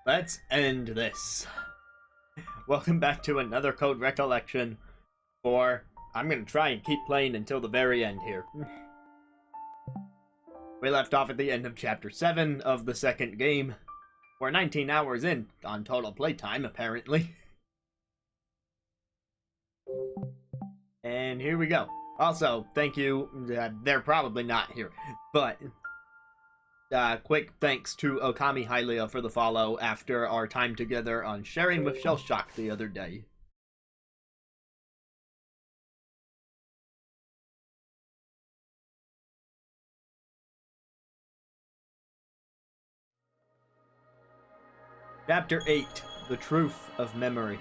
Let's end this. Welcome back to another Code Recollection, or I'm gonna try and keep playing until the very end here. We left off at the end of Chapter 7 of the second game. We're 19 hours in on total playtime, apparently. And here we go. Also, thank you, they're probably not here, but quick thanks to Okami Hylia for the follow after our time together on Sharing with Shell Shock the other day. Chapter 8, The Truth of Memory.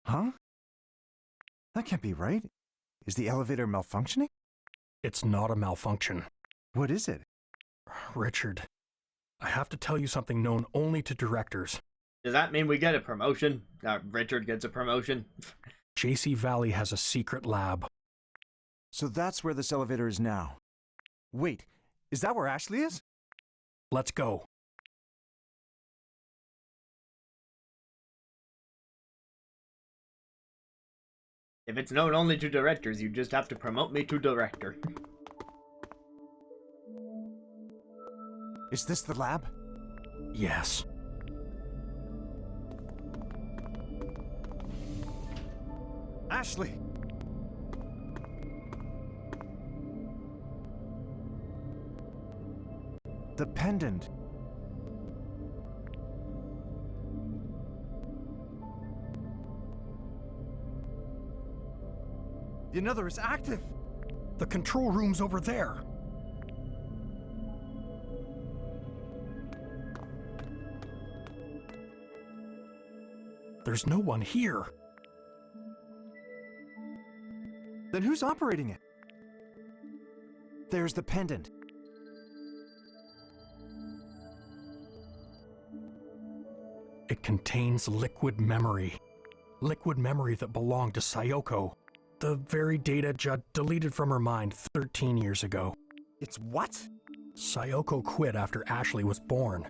Huh? That can't be right. Is the elevator malfunctioning? It's not a malfunction. What is it? Richard, I have to tell you something known only to directors. Does that mean we get a promotion? Richard gets a promotion? JC Valley has a secret lab. So that's where this elevator is now. Wait, is that where Ashley is? Let's go. If it's known only to directors, you just have to promote me to director. Is this the lab? Yes. Ashley! The pendant. The another is active! The control room's over there. There's no one here. Then who's operating it? There's the pendant. It contains liquid memory. Liquid memory that belonged to Sayoko. The very data Judd deleted from her mind 13 years ago. It's what? Sayoko quit after Ashley was born.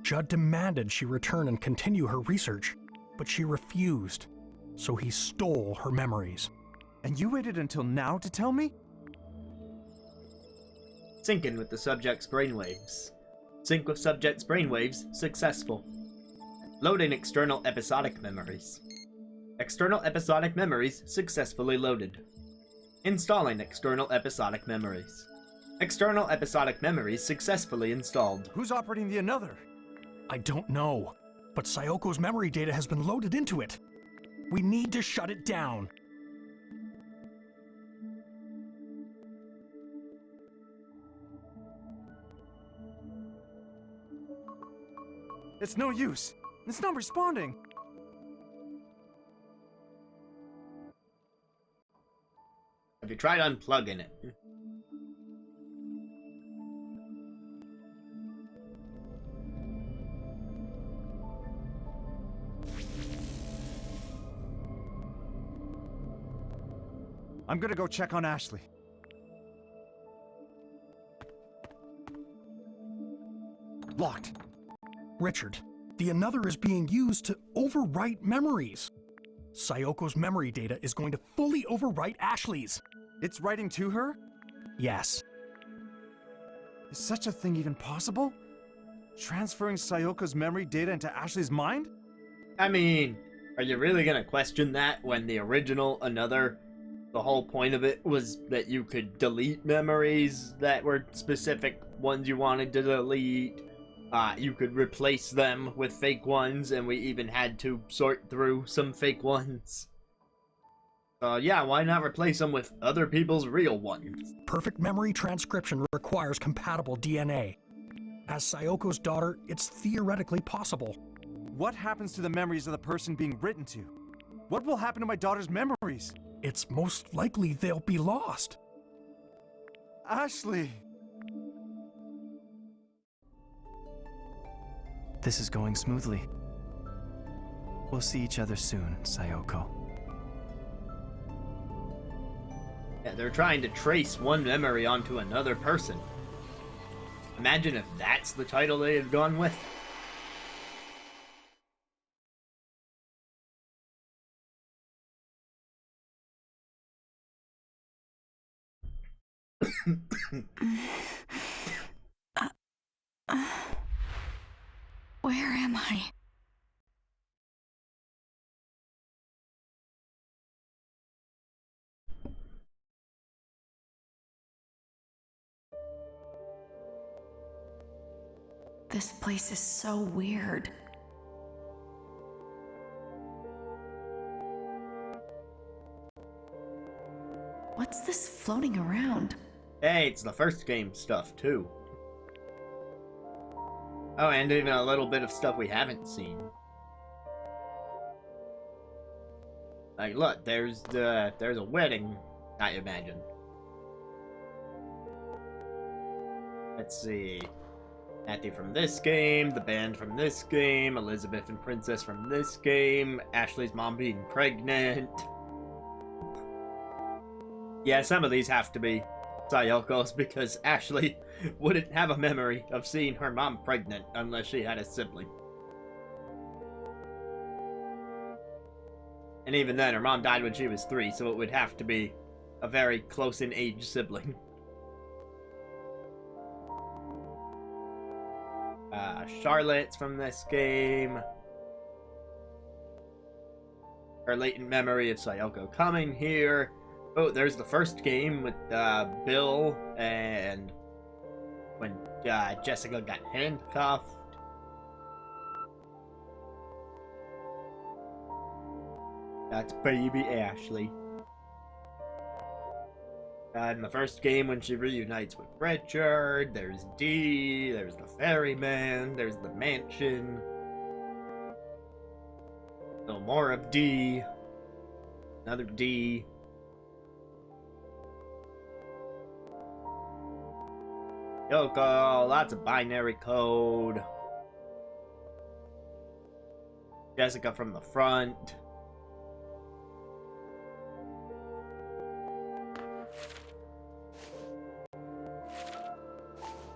Judd demanded she return and continue her research, but she refused, so he stole her memories. And you waited until now to tell me? Sync in with the subject's brainwaves. Sync with subject's brainwaves successful. Loading external episodic memories. External episodic memories successfully loaded. Installing external episodic memories. External episodic memories successfully installed. Who's operating the another? I don't know, but Sayoko's memory data has been loaded into it. We need to shut it down. It's no use. It's not responding. Have you tried unplugging it? I'm gonna go check on Ashley. Locked. Richard, the another is being used to overwrite memories. Sayoko's memory data is going to fully overwrite Ashley's. It's writing to her? Yes. Is such a thing even possible? Transferring Sayoko's memory data into Ashley's mind? I mean, are you really gonna question that when the original another, the whole point of it was that you could delete memories that were specific ones you wanted to delete? You could replace them with fake ones, and we even had to sort through some fake ones. Yeah, why not replace them with other people's real ones? Perfect memory transcription requires compatible DNA. As Sayoko's daughter, it's theoretically possible. What happens to the memories of the person being written to? What will happen to my daughter's memories? It's most likely they'll be lost. Ashley! This is going smoothly. We'll see each other soon, Sayoko. Yeah, they're trying to trace one memory onto another person. Imagine if that's the title they had gone with. Where am I? This place is so weird. What's this floating around? Hey, it's the first game stuff, too. Oh, and even a little bit of stuff we haven't seen. Like, look, there's a wedding, I imagine. Let's see. Matthew from this game, the band from this game, Elizabeth and Princess from this game, Ashley's mom being pregnant. Yeah, some of these have to be Sayoko's because Ashley wouldn't have a memory of seeing her mom pregnant unless she had a sibling. And even then, her mom died when she was 3, so it would have to be a very close in age sibling. Charlotte's from this game. Her latent memory of Sayoko coming here. Oh, there's the first game with Bill and when Jessica got handcuffed. That's baby Ashley. In the first game when she reunites with Richard, there's D, there's the ferryman, there's the mansion. So more of D. Another D. Yoko, lots of binary code. Jessica from the front.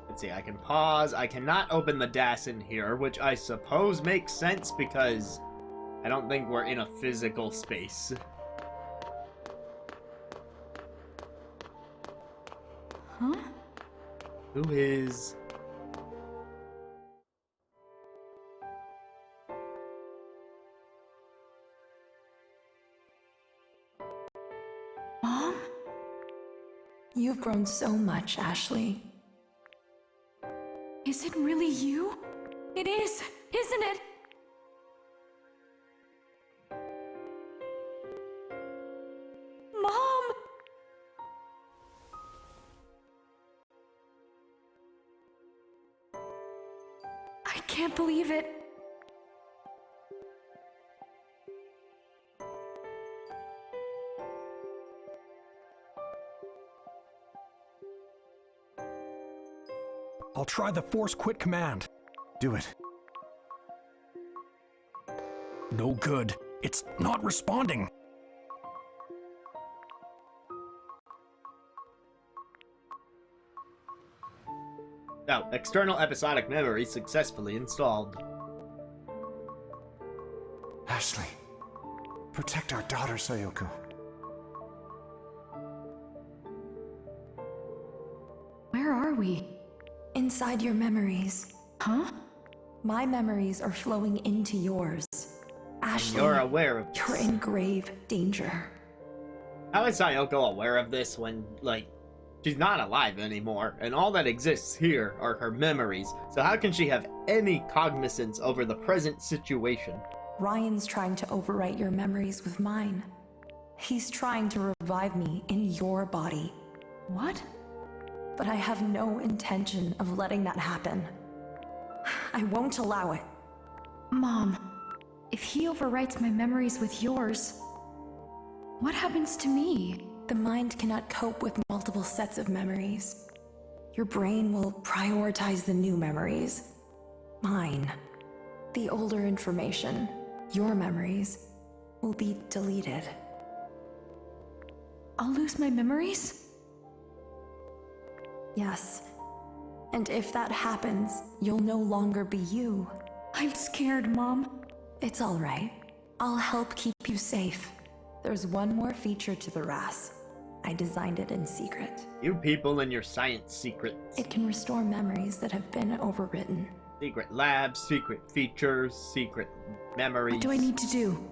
Let's see, I can pause. I cannot open the DAS in here, which I suppose makes sense because I don't think we're in a physical space. Huh? Who is... Mom? You've grown so much, Ashley. Is it really you? It is, isn't it? Mom! I can't believe it. I'll try the force quit command. Do it. No good. It's not responding. Oh, external episodic memory successfully installed. Ashley, protect our daughter, Sayoko. Where are we? Inside your memories. Huh? My memories are flowing into yours. Ashley, You're aware of this. you're in grave danger. How is Sayoko aware of this when, like, she's not alive anymore, and all that exists here are her memories, so how can she have any cognizance over the present situation? Ryan's trying to overwrite your memories with mine. He's trying to revive me in your body. What? But I have no intention of letting that happen. I won't allow it. Mom, if he overwrites my memories with yours, what happens to me? The mind cannot cope with multiple sets of memories. Your brain will prioritize the new memories. Mine. The older information. your memories will be deleted. I'll lose my memories? Yes. And if that happens, you'll no longer be you. I'm scared, Mom. It's all right. I'll help keep you safe. There's one more feature to the RAS. I designed it in secret. You people and your science secrets. It can restore memories that have been overwritten. Secret labs, secret features, secret memories. What do I need to do?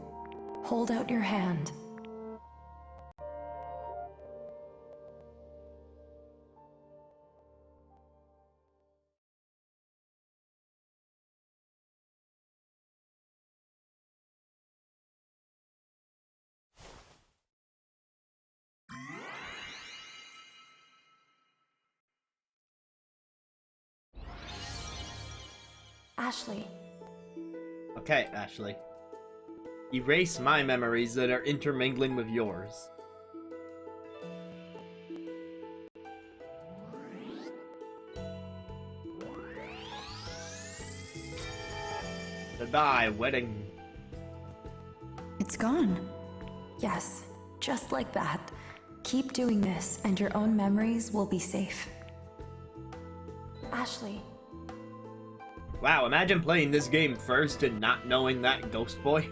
Hold out your hand. Ashley. Okay, Ashley. Erase my memories that are intermingling with yours. Goodbye, wedding. It's gone. Yes, just like that. Keep doing this, and your own memories will be safe. Ashley. Wow, imagine playing this game first and not knowing that Ghost Boy.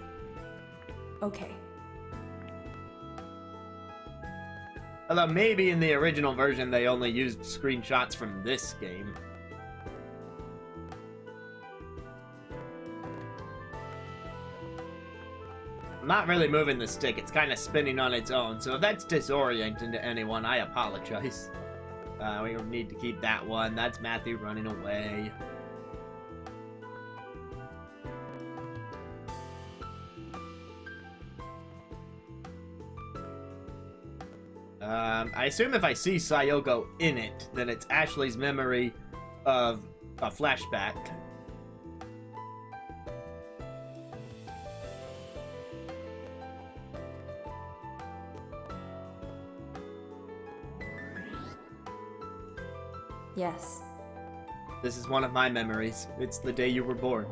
Okay. Although maybe in the original version they only used screenshots from this game. I'm not really moving the stick, it's kind of spinning on its own, so if that's disorienting to anyone, I apologize. We don't need to keep that one, that's Matthew running away. I assume if I see Sayoko in it, then it's Ashley's memory of a flashback. Yes. This is one of my memories. It's the day you were born.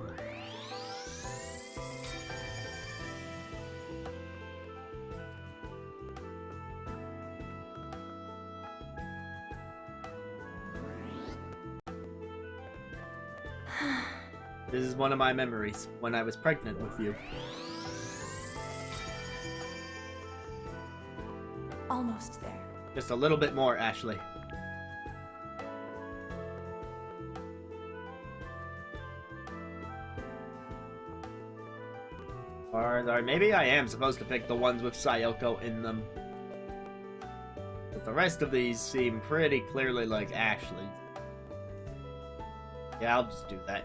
This is one of my memories, when I was pregnant with you. Almost there. Just a little bit more, Ashley. Or maybe I am supposed to pick the ones with Sayoko in them. But the rest of these seem pretty clearly like Ashley. Yeah, I'll just do that.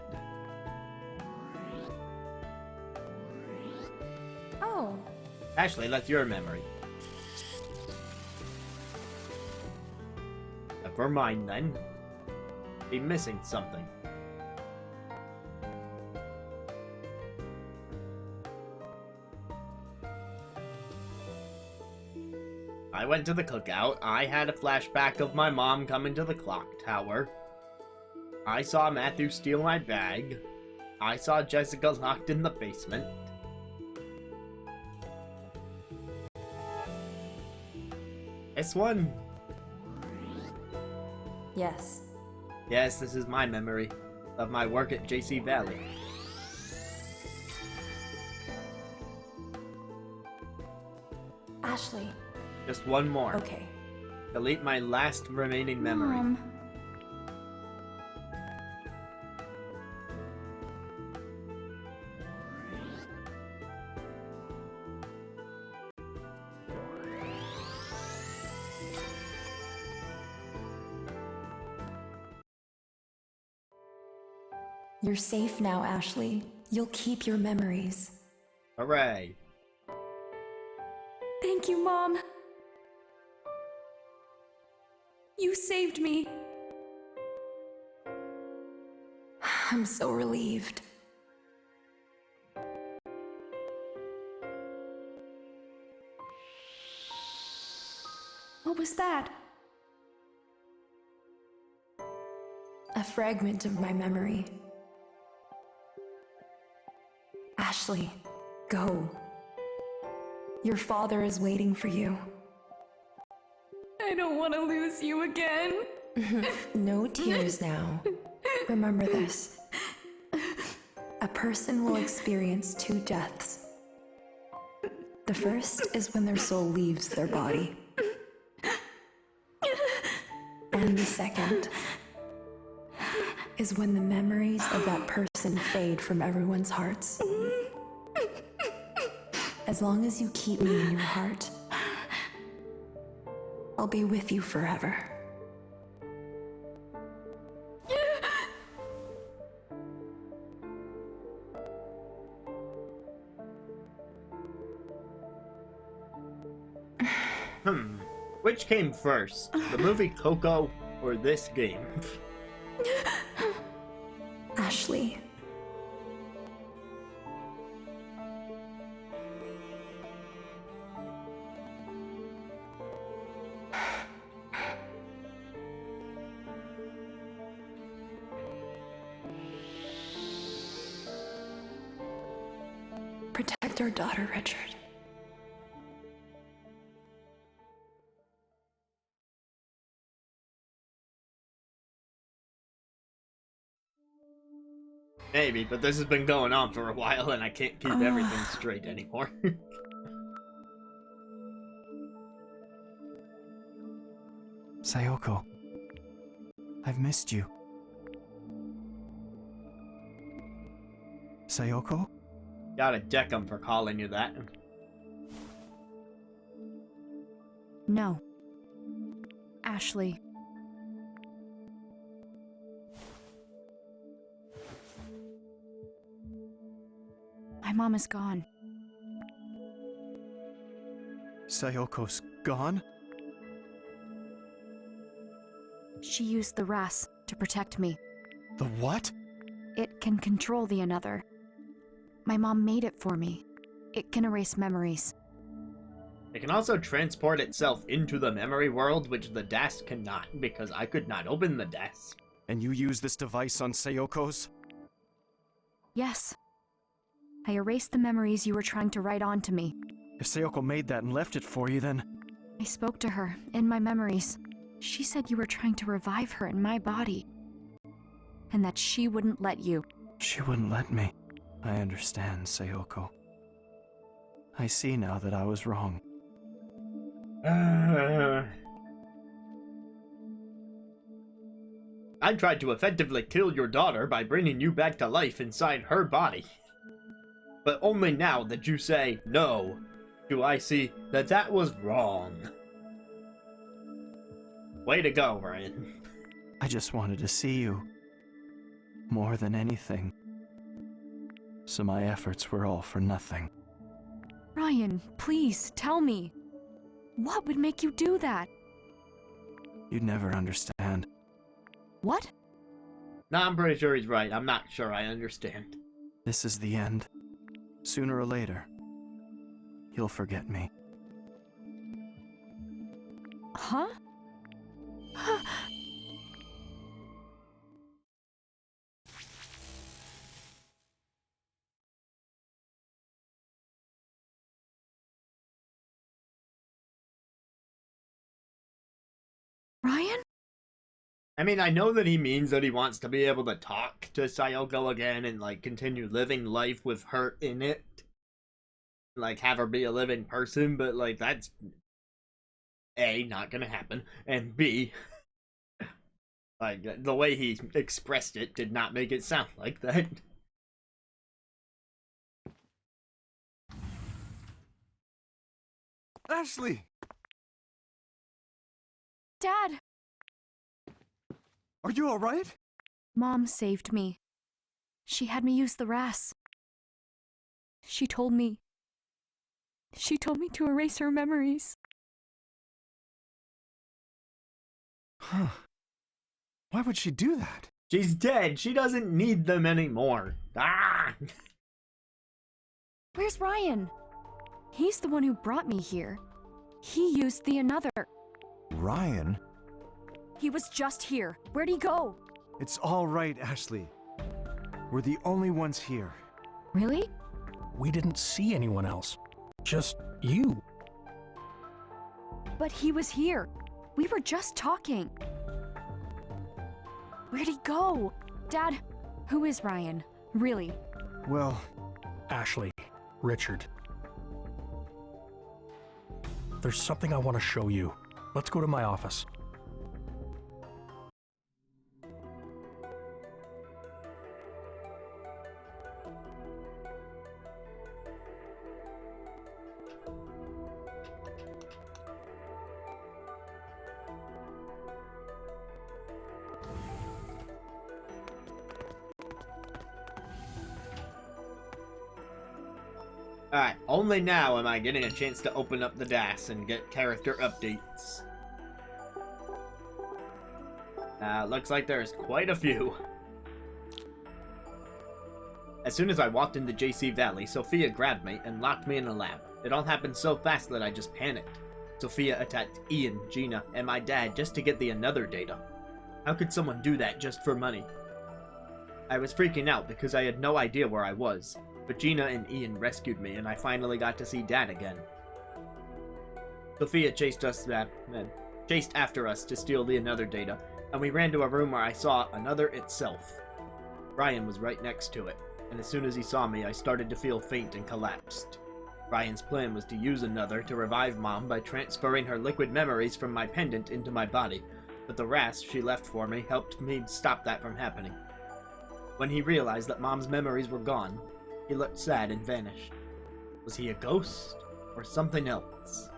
Oh. Ashley, that's your memory. Never mind then. Be missing something. I went to the cookout. I had a flashback of my mom coming to the clock tower. I saw Matthew steal my bag. I saw Jessica locked in the basement. This one? Yes. Yes, this is my memory of my work at JC Valley. Ashley. Just one more. Okay. Delete my last remaining memory. Mom. You're safe now, Ashley. You'll keep your memories. Hooray. Thank you, Mom. You saved me. I'm so relieved. What was that? A fragment of my memory. Ashley, Go. Your father is waiting for you. I don't want to lose you again. No tears now. Remember this. A person will experience 2 deaths. The first is when their soul leaves their body. And the second is when the memories of that person fade from everyone's hearts. As long as you keep me in your heart, I'll be with you forever. Which came first, the movie Coco or this game? Ashley. Protect our daughter, Richard. Maybe, but this has been going on for a while and I can't keep everything straight anymore. Sayoko, I've missed you. Sayoko? Gotta deck him for calling you that. No. Ashley. My mom is gone. Sayoko's gone? She used the RAS to protect me. The what? It can control the another. My mom made it for me. It can erase memories. It can also transport itself into the memory world, which the DAS cannot, because I could not open the DAS. And you use this device on Sayoko's? Yes. I erased the memories you were trying to write onto me. If Sayoko made that and left it for you, then... I spoke to her, in my memories. She said you were trying to revive her in my body. And that she wouldn't let you. She wouldn't let me. I understand, Sayoko. I see now that I was wrong. I tried to effectively kill your daughter by bringing you back to life inside her body. But only now that you say no, do I see that that was wrong. Way to go, Ryan. I just wanted to see you. More than anything. So my efforts were all for nothing. Ryan, please, tell me. What would make you do that? You'd never understand. What? No, I'm pretty sure he's right. I'm not sure I understand. This is the end. Sooner or later, you'll forget me. Huh? Ryan? I mean, I know that he means that he wants to be able to talk to Sayoko again and, like, continue living life with her in it. Like, have her be a living person, but, like, that's... A, not gonna happen, and B... like, the way he expressed it did not make it sound like that. Ashley! Dad! Are you alright? Mom saved me. She had me use the RAS. She told me to erase her memories. Huh. Why would she do that? She's dead. She doesn't need them anymore. Ah! Where's Ryan? He's the one who brought me here. He used the another. Ryan? He was just here. Where'd he go? It's all right, Ashley. We're the only ones here. Really? We didn't see anyone else. Just you. But he was here. We were just talking. Where'd he go? Dad, who is Ryan? Really? Well, Ashley, Richard. There's something I want to show you. Let's go to my office. Alright, only now am I getting a chance to open up the DAS and get character updates. Looks like there's quite a few. As soon as I walked into JC Valley, Sophia grabbed me and locked me in a lab. It all happened so fast that I just panicked. Sophia attacked Ian, Gina, and my dad just to get the another data. How could someone do that just for money? I was freaking out because I had no idea where I was. But Gina and Ian rescued me, and I finally got to see Dad again. Sophia chased after us to steal the another data, and we ran to a room where I saw another itself. Ryan was right next to it, and as soon as he saw me, I started to feel faint and collapsed. Ryan's plan was to use another to revive Mom by transferring her liquid memories from my pendant into my body, but the RAS she left for me helped me stop that from happening. When he realized that Mom's memories were gone, he looked sad and vanished. Was he a ghost or something else?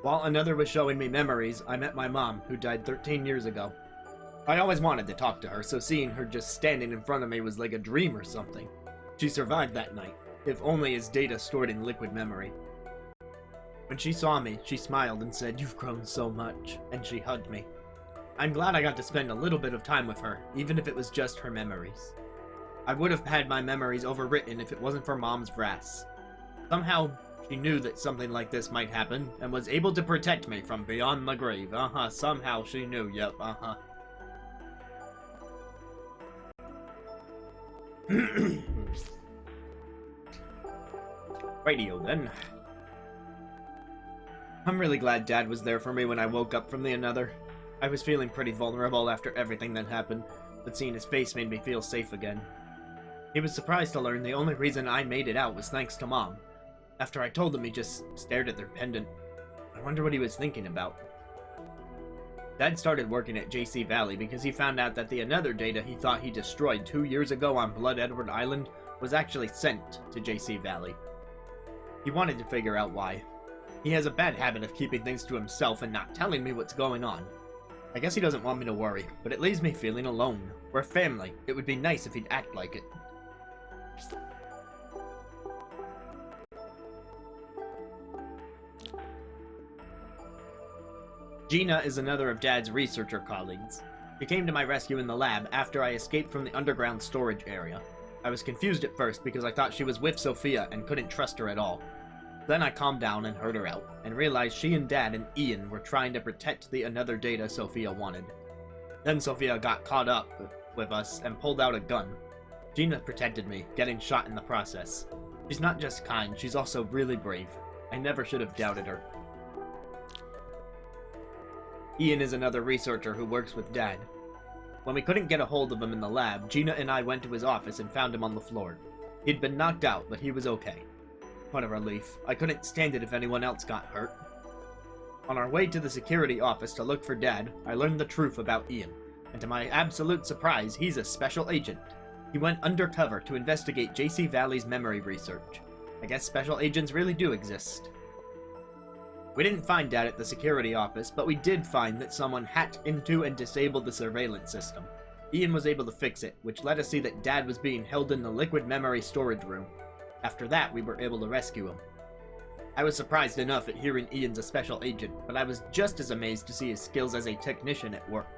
While another was showing me memories, I met my mom, who died 13 years ago. I always wanted to talk to her, so seeing her just standing in front of me was like a dream or something. She survived that night, if only as data stored in liquid memory. When she saw me, she smiled and said, "You've grown so much," and she hugged me. I'm glad I got to spend a little bit of time with her, even if it was just her memories. I would have had my memories overwritten if it wasn't for Mom's RAS. Somehow, she knew that something like this might happen, and was able to protect me from beyond the grave. Somehow she knew, yep, Radio then. I'm really glad Dad was there for me when I woke up from the another. I was feeling pretty vulnerable after everything that happened, but seeing his face made me feel safe again. He was surprised to learn the only reason I made it out was thanks to Mom. After I told him, he just stared at their pendant. I wonder what he was thinking about. Dad started working at JC Valley because he found out that the another data he thought he destroyed 2 years ago on Blood Edward Island was actually sent to JC Valley. He wanted to figure out why. He has a bad habit of keeping things to himself and not telling me what's going on. I guess he doesn't want me to worry, but it leaves me feeling alone. We're family. It would be nice if he'd act like it. Gina is another of Dad's researcher colleagues. She came to my rescue in the lab after I escaped from the underground storage area. I was confused at first because I thought she was with Sophia and couldn't trust her at all. Then I calmed down and heard her out, and realized she and Dad and Ian were trying to protect the another data Sophia wanted. Then Sophia got caught up with us and pulled out a gun. Gina protected me, getting shot in the process. She's not just kind, she's also really brave. I never should have doubted her. Ian is another researcher who works with Dad. When we couldn't get a hold of him in the lab, Gina and I went to his office and found him on the floor. He'd been knocked out, but he was okay. What a relief. I couldn't stand it if anyone else got hurt. On our way to the security office to look for Dad, I learned the truth about Ian, and to my absolute surprise, he's a special agent. He went undercover to investigate JC Valley's memory research. I guess special agents really do exist. We didn't find Dad at the security office, but we did find that someone hacked into and disabled the surveillance system. Ian was able to fix it, which let us see that Dad was being held in the liquid memory storage room. After that, we were able to rescue him. I was surprised enough at hearing Ian's a special agent, but I was just as amazed to see his skills as a technician at work.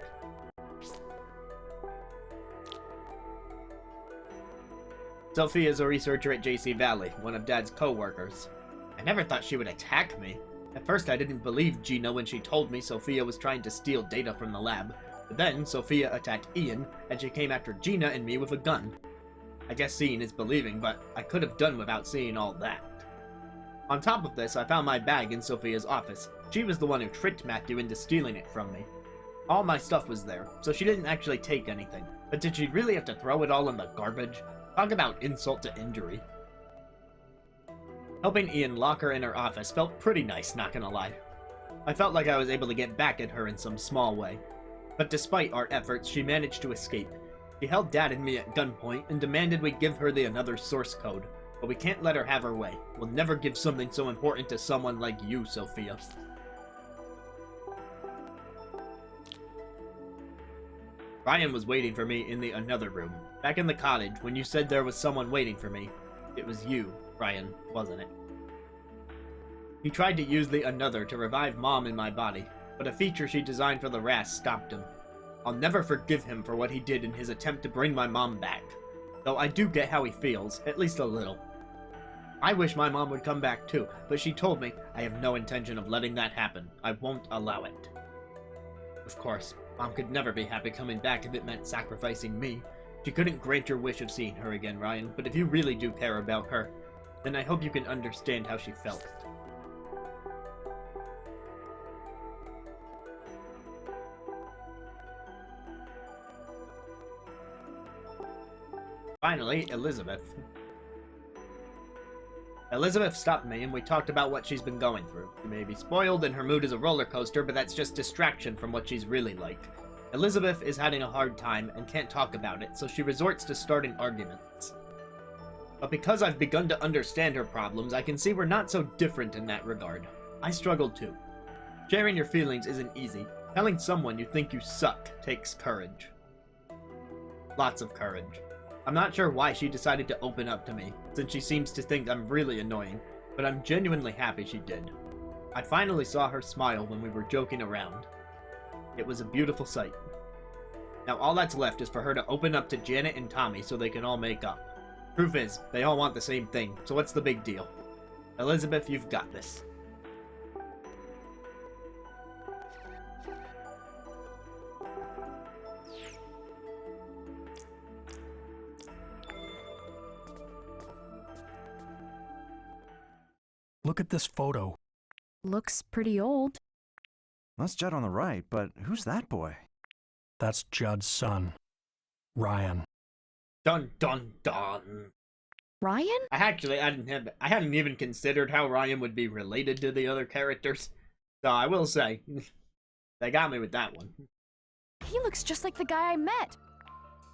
Sophia is a researcher at JC Valley, one of Dad's co-workers. I never thought she would attack me. At first I didn't believe Gina when she told me Sophia was trying to steal data from the lab, But then, Sophia attacked Ian, and she came after Gina and me with a gun. I guess seeing is believing, but I could have done without seeing all that. On top of this, I found my bag in Sophia's office. She was the one who tricked Matthew into stealing it from me. All my stuff was there, so she didn't actually take anything. But did she really have to throw it all in the garbage? Talk about insult to injury. Helping Ian lock her in her office felt pretty nice, not gonna lie. I felt like I was able to get back at her in some small way. But despite our efforts, she managed to escape. She held Dad and me at gunpoint and demanded we give her the another source code. But we can't let her have her way. We'll never give something so important to someone like you, Sophia. Ryan was waiting for me in the another room. Back in the cottage, when you said there was someone waiting for me. It was you, Ryan, wasn't it? He tried to use the another to revive Mom in my body, but a feature she designed for the RAS stopped him. I'll never forgive him for what he did in his attempt to bring my mom back. Though I do get how he feels, at least a little. I wish my mom would come back too, but she told me I have no intention of letting that happen. I won't allow it. Of course, Mom could never be happy coming back if it meant sacrificing me. She couldn't grant your wish of seeing her again, Ryan, but if you really do care about her, then I hope you can understand how she felt. Finally, Elizabeth. Elizabeth stopped me and we talked about what she's been going through. She may be spoiled and her mood is a roller coaster, but that's just distraction from what she's really like. Elizabeth is having a hard time and can't talk about it, so she resorts to starting arguments. But because I've begun to understand her problems, I can see we're not so different in that regard. I struggled too. Sharing your feelings isn't easy. Telling someone you think you suck takes courage. Lots of courage. I'm not sure why she decided to open up to me, since she seems to think I'm really annoying, but I'm genuinely happy she did. I finally saw her smile when we were joking around. It was a beautiful sight. Now all that's left is for her to open up to Janet and Tommy so they can all make up. Proof is, they all want the same thing, so what's the big deal? Elizabeth, you've got this. Look at this photo. Looks pretty old. That's Judd on the right, but who's that boy? That's Judd's son, Ryan. Dun dun dun. Ryan? I hadn't even considered how Ryan would be related to the other characters. So I will say, they got me with that one. He looks just like the guy I met.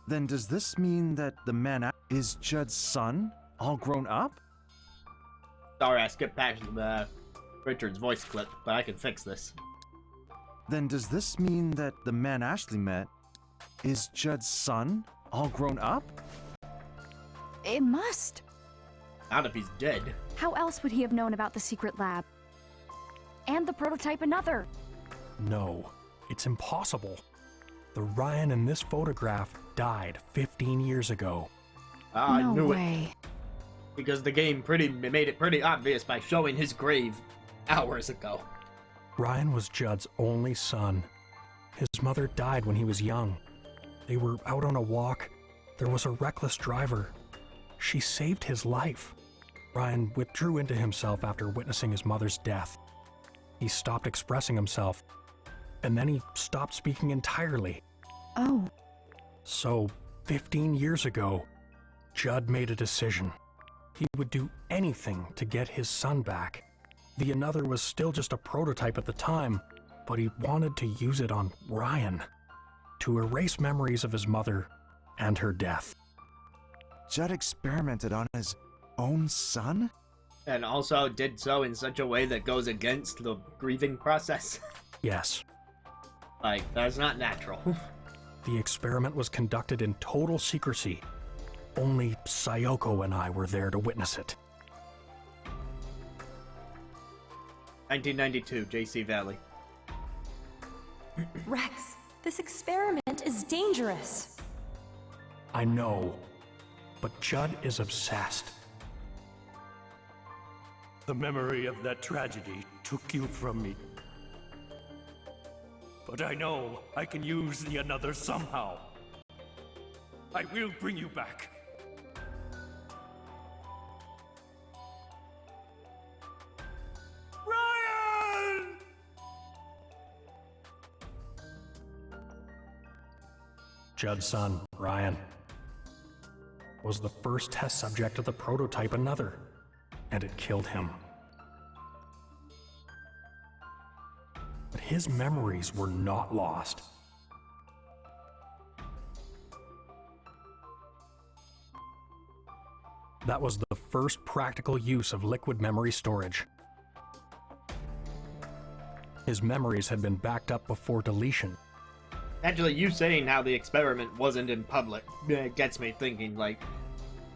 Then does this mean that the man is Judd's son, all grown up? Sorry, I skipped past Richard's voice clip, but I can fix this. Then does this mean that the man Ashley met is Judd's son, all grown up? It must. Not if he's dead. How else would he have known about the secret lab? And the prototype another? No, it's impossible. The Ryan in this photograph died 15 years ago. I no knew way. it. Because the game made it pretty obvious by showing his grave hours ago. Ryan was Judd's only son. His mother died when he was young. They were out on a walk. There was a reckless driver. She saved his life. Ryan withdrew into himself after witnessing his mother's death. He stopped expressing himself, and then he stopped speaking entirely. Oh. So, 15 years ago, Judd made a decision. He would do anything to get his son back. The another was still just a prototype at the time, but he wanted to use it on Ryan, to erase memories of his mother and her death. Judd experimented on his own son? And also did so in such a way that goes against the grieving process. Yes. Like, that's not natural. The experiment was conducted in total secrecy. Only Sayoko and I were there to witness it. 1992, JC Valley. Rex, this experiment is dangerous. I know, but Judd is obsessed. The memory of that tragedy took you from me. But I know I can use the another somehow. I will bring you back. Ryan! Judd's son, Ryan, was the first test subject of the prototype Another, and it killed him. But his memories were not lost. That was the first practical use of liquid memory storage. His memories had been backed up before deletion. Actually, you saying how the experiment wasn't in public gets me thinking, like,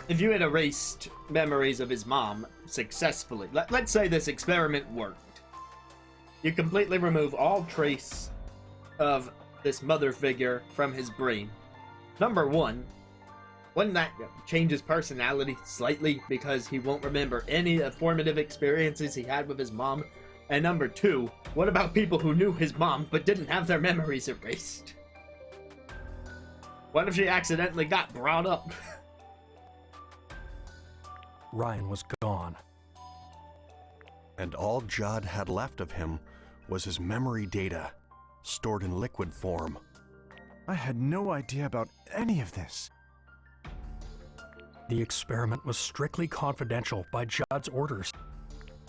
if you had erased memories of his mom successfully, let's say this experiment worked. You completely remove all trace of this mother figure from his brain. Number one, wouldn't that change his personality slightly because he won't remember any formative experiences he had with his mom? And number two, what about people who knew his mom but didn't have their memories erased? What if she accidentally got brought up? Ryan was gone. And all Judd had left of him was his memory data, stored in liquid form. I had no idea about any of this. The experiment was strictly confidential by Judd's orders.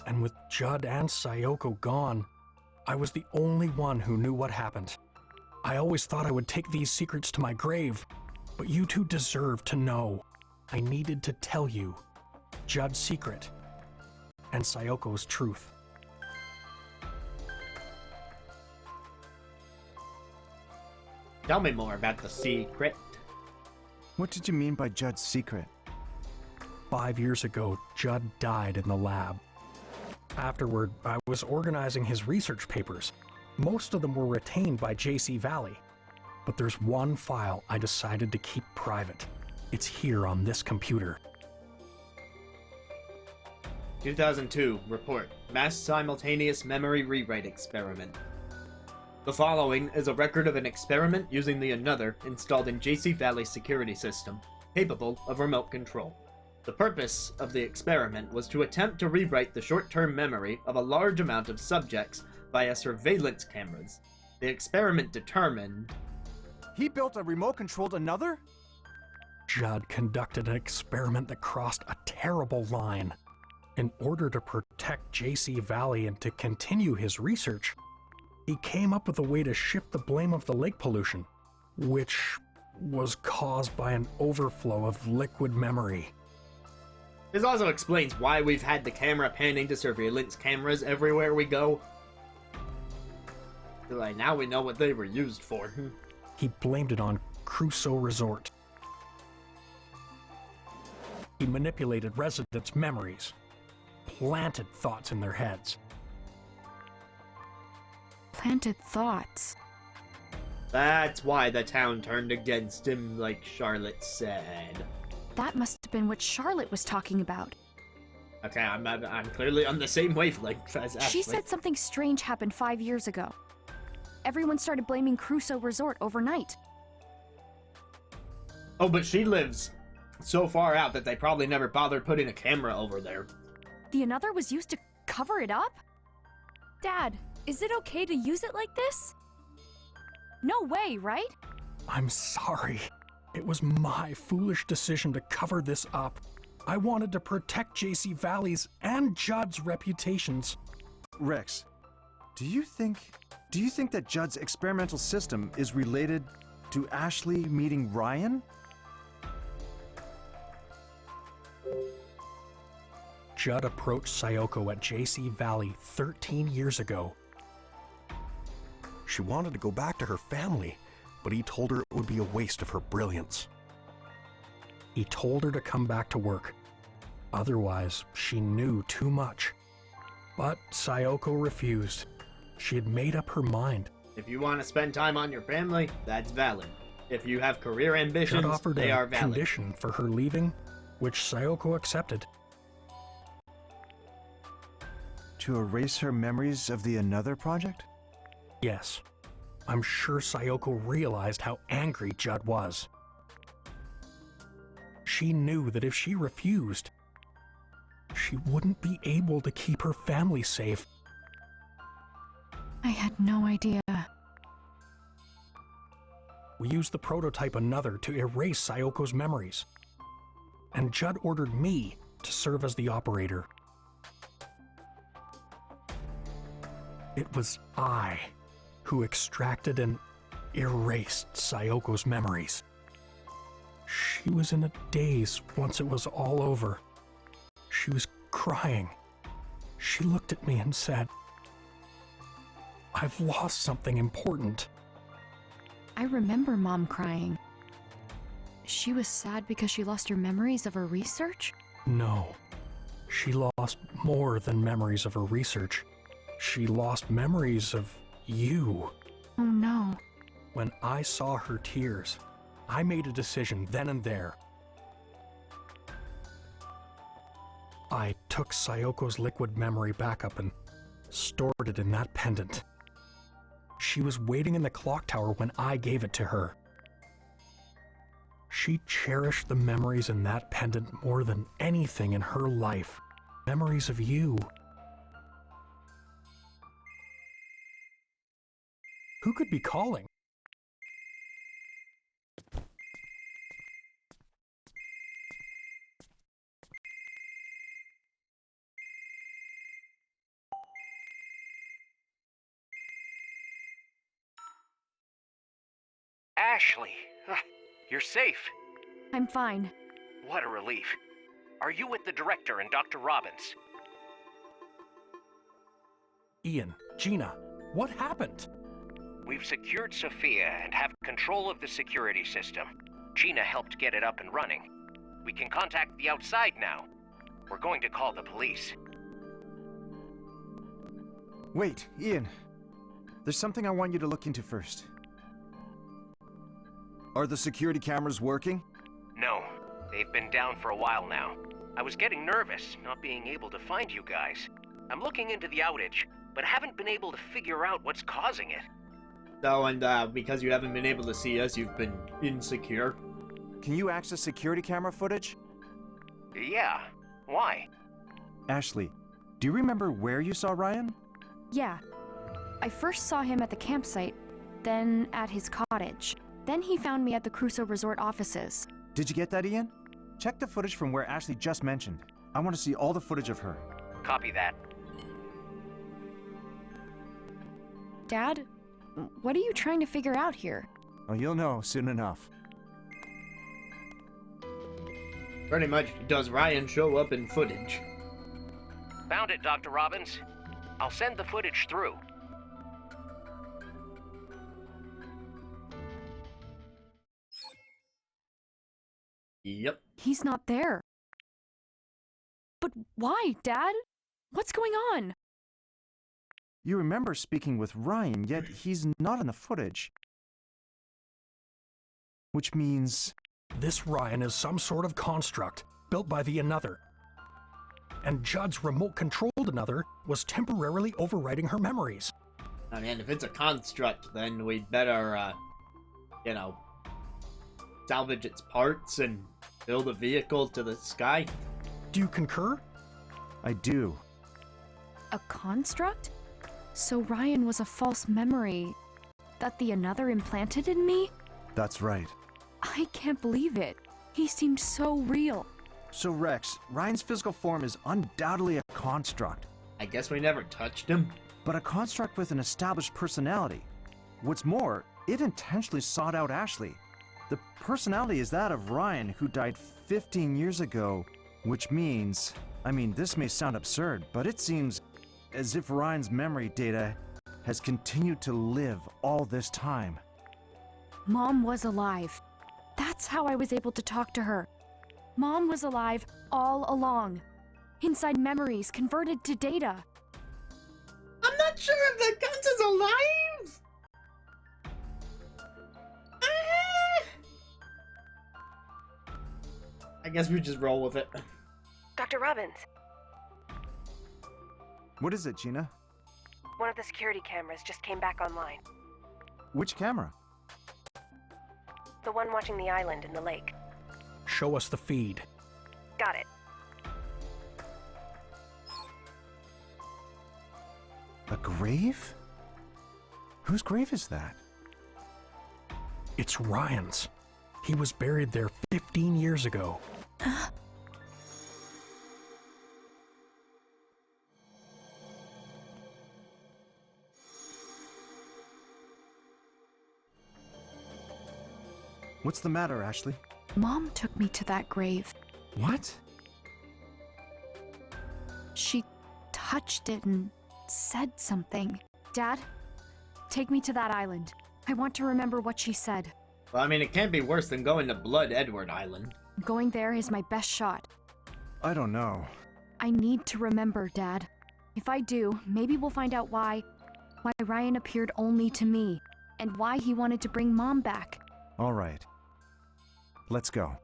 And with Judd and Sayoko gone, I was the only one who knew what happened. I always thought I would take these secrets to my grave, but you two deserve to know. I needed to tell you Judd's secret and Sayoko's truth. Tell me more about the secret. What did you mean by Judd's secret? 5 years ago, Judd died in the lab. Afterward, I was organizing his research papers. Most of them were retained by JC Valley. But there's one file I decided to keep private. It's here on this computer. 2002 report. Mass simultaneous memory rewrite experiment. The following is a record of an experiment using the Another installed in JC Valley's security system, capable of remote control. The purpose of the experiment was to attempt to rewrite the short-term memory of a large amount of subjects via surveillance cameras. The experiment determined... He built a remote-controlled Another? Judd conducted an experiment that crossed a terrible line. In order to protect JC Valley and to continue his research, he came up with a way to shift the blame of the lake pollution, which was caused by an overflow of liquid memory. This also explains why we've had the camera panning to surveillance cameras everywhere we go. Like, now we know what they were used for. He blamed it on Crusoe Resort. He manipulated residents' memories, planted thoughts in their heads. Planted thoughts. That's why the town turned against him, like Charlotte said. That must have been what Charlotte was talking about. Okay, I'm clearly on the same wavelength as Ashley. She said something strange happened 5 years ago. Everyone started blaming Crusoe Resort overnight. Oh, but she lives so far out that they probably never bothered putting a camera over there. The Another was used to cover it up? Dad, is it okay to use it like this? No way, right? I'm sorry. It was my foolish decision to cover this up. I wanted to protect JC Valley's and Judd's reputations. Rex, do you think that Judd's experimental system is related to Ashley meeting Ryan? Judd approached Sayoko at JC Valley 13 years ago. She wanted to go back to her family, but he told her it would be a waste of her brilliance. He told her to come back to work. Otherwise, she knew too much. But Sayoko refused. She had made up her mind. If you want to spend time on your family, that's valid. If you have career ambitions, Judd offered they a are valid. condition for her leaving, which Sayoko accepted. To erase her memories of the Another project? Yes. I'm sure Sayoko realized how angry Judd was. She knew that if she refused, she wouldn't be able to keep her family safe. I had no idea. We used the prototype Another to erase Sayoko's memories, and Judd ordered me to serve as the operator. It was I who extracted and erased Sayoko's memories. She was in a daze once it was all over. She was crying. She looked at me and said, "I've lost something important." I remember Mom crying. She was sad because she lost her memories of her research? No, she lost more than memories of her research. She lost memories of you. Oh no. When I saw her tears, I made a decision then and there. I took Sayoko's liquid memory backup and stored it in that pendant. She was waiting in the clock tower when I gave it to her. She cherished the memories in that pendant more than anything in her life. Memories of you. Who could be calling? Ashley, you're safe. I'm fine. What a relief. Are you with the director and Dr. Robbins? Ian, Gina, what happened? We've secured Sophia and have control of the security system. Gina helped get it up and running. We can contact the outside now. We're going to call the police. Wait, Ian. There's something I want you to look into first. Are the security cameras working? No, they've been down for a while now. I was getting nervous, not being able to find you guys. I'm looking into the outage, but haven't been able to figure out what's causing it. So, and because you haven't been able to see us, you've been insecure? Can you access security camera footage? Yeah, why? Ashley, do you remember where you saw Ryan? Yeah. I first saw him at the campsite, then at his cottage. Then he found me at the Crusoe Resort offices. Did you get that, Ian? Check the footage from where Ashley just mentioned. I want to see all the footage of her. Copy that. Dad, what are you trying to figure out here? Oh, you'll know soon enough. Pretty much, does Ryan show up in footage? Found it, Dr. Robbins. I'll send the footage through. Yep. He's not there. But why, Dad? What's going on? You remember speaking with Ryan, yet he's not in the footage. Which means... This Ryan is some sort of construct built by the Another. And Judd's remote-controlled Another was temporarily overwriting her memories. I mean, if it's a construct, then we'd better, you know, salvage its parts and build a vehicle to the sky. Do you concur? I do. A construct? So Ryan was a false memory that the Another implanted in me? That's right. I can't believe it. He seemed so real. So Rex, Ryan's physical form is undoubtedly a construct. I guess we never touched him. But a construct with an established personality. What's more, it intentionally sought out Ashley. The personality is that of Ryan, who died 15 years ago, which means... I mean, this may sound absurd, but it seems as if Ryan's memory data has continued to live all this time. Mom was alive. That's how I was able to talk to her. Mom was alive all along. Inside memories converted to data. I'm not sure if that counts as alive! I guess we just roll with it. Dr. Robbins, What is it, Gina? one of the security cameras just came back online. Which camera? The one watching the island in the lake. Show us the feed. Got it. A grave? Whose grave is that? It's Ryan's. He was buried there 15 years ago. What's the matter, Ashley? Mom took me to that grave. What? She touched it and said something. Dad, take me to that island. I want to remember what she said. Well, I mean, it can't be worse than going to Blood Edward Island. Going there is my best shot. I don't know. I need to remember, Dad. If I do, maybe we'll find out why Ryan appeared only to me, and why he wanted to bring Mom back. All right. Let's go.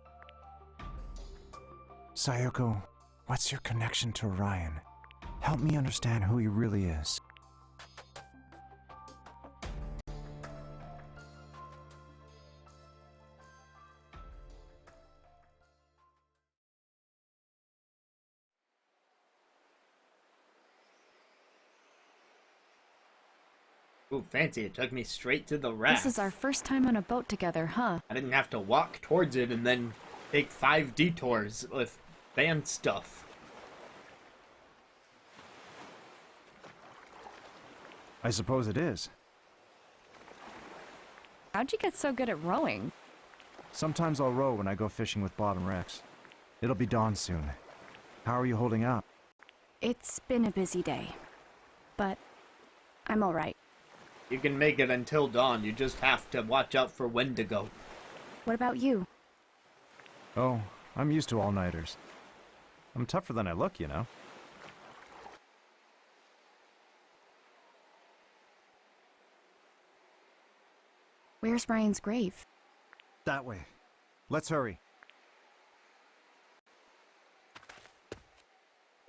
Sayoko, what's your connection to Ryan? Help me understand who he really is. Ooh, fancy, it took me straight to the raft. This is our first time on a boat together, huh? I didn't have to walk towards it and then take 5 detours with fan stuff. I suppose it is. How'd you get so good at rowing? Sometimes I'll row when I go fishing with Bob and Rex. It'll be dawn soon. How are you holding up? It's been a busy day, but I'm alright. You can make it until dawn, you just have to watch out for Wendigo. What about you? Oh, I'm used to all-nighters. I'm tougher than I look, you know. Where's Ryan's grave? That way. Let's hurry.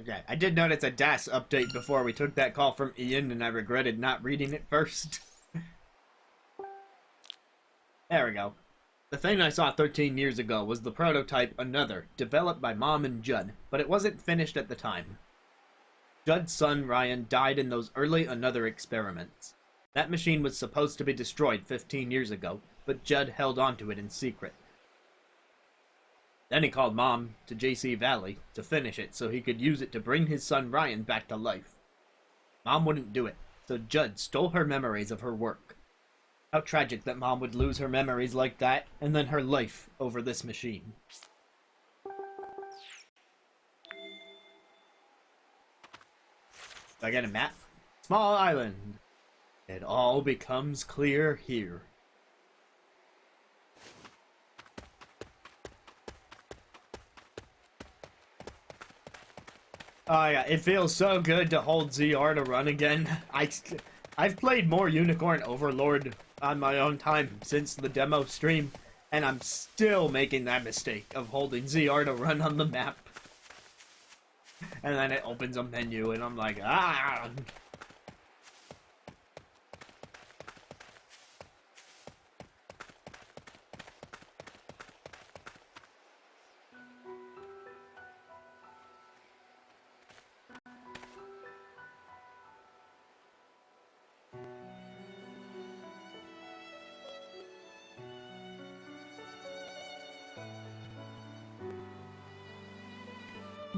Okay, I did notice a DAS update before we took that call from Ian, and I regretted not reading it first. There we go. The thing I saw 13 years ago was the prototype Another, developed by Mom and Judd, but it wasn't finished at the time. Judd's son, Ryan, died in those early Another experiments. That machine was supposed to be destroyed 15 years ago, but Judd held onto it in secret. Then he called Mom to JC Valley to finish it so he could use it to bring his son Ryan back to life. Mom wouldn't do it, so Judd stole her memories of her work. How tragic that Mom would lose her memories like that, and then her life over this machine. Do I get a map? Small island. It all becomes clear here. Oh yeah, it feels so good to hold ZR to run again. I've played more Unicorn Overlord on my own time since the demo stream, and I'm still making that mistake of holding ZR to run on the map. And then it opens a menu, and I'm like, ah!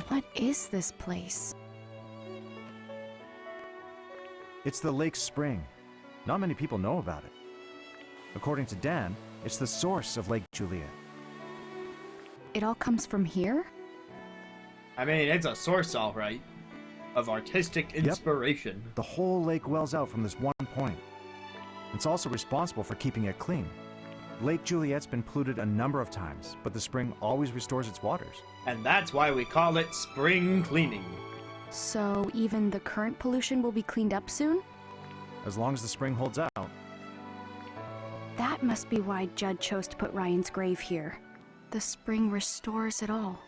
What is this place? It's the lake spring. Not many people know about it. According to Dan, it's the source of Lake Juliet. It all comes from here? I mean, it's a source, alright, of artistic inspiration. The whole lake wells out from this one point. It's also responsible for keeping it clean. Lake Juliet's been polluted a number of times, but the spring always restores its waters. And that's why we call it spring cleaning. So even the current pollution will be cleaned up soon? As long as the spring holds out. That must be why Judd chose to put Ryan's grave here. The spring restores it all.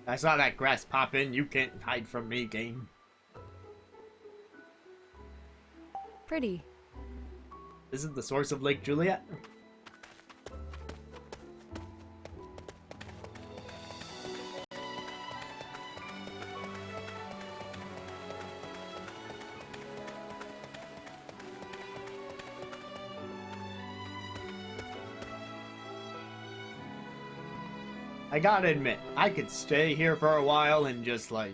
I saw that grass pop in. You can't hide from me, game. Pretty. This is the source of Lake Juliet? I gotta admit, I could stay here for a while and just like...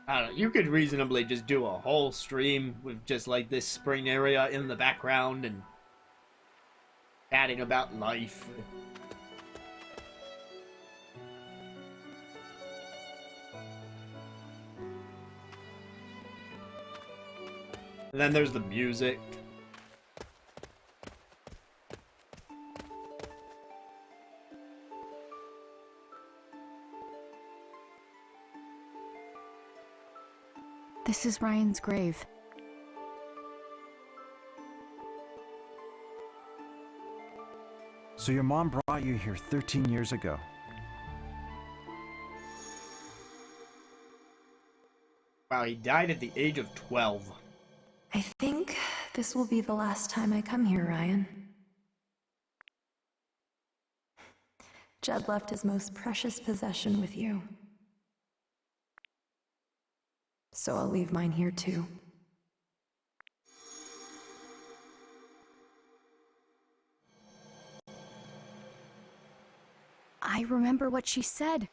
I don't know, you could reasonably just do a whole stream with just like this spring area in the background and chatting about life. And then there's the music. This is Ryan's grave. So your mom brought you here 13 years ago. Wow, he died at the age of 12. I think this will be the last time I come here, Ryan. Judd left his most precious possession with you. So I'll leave mine here too. I remember what she said.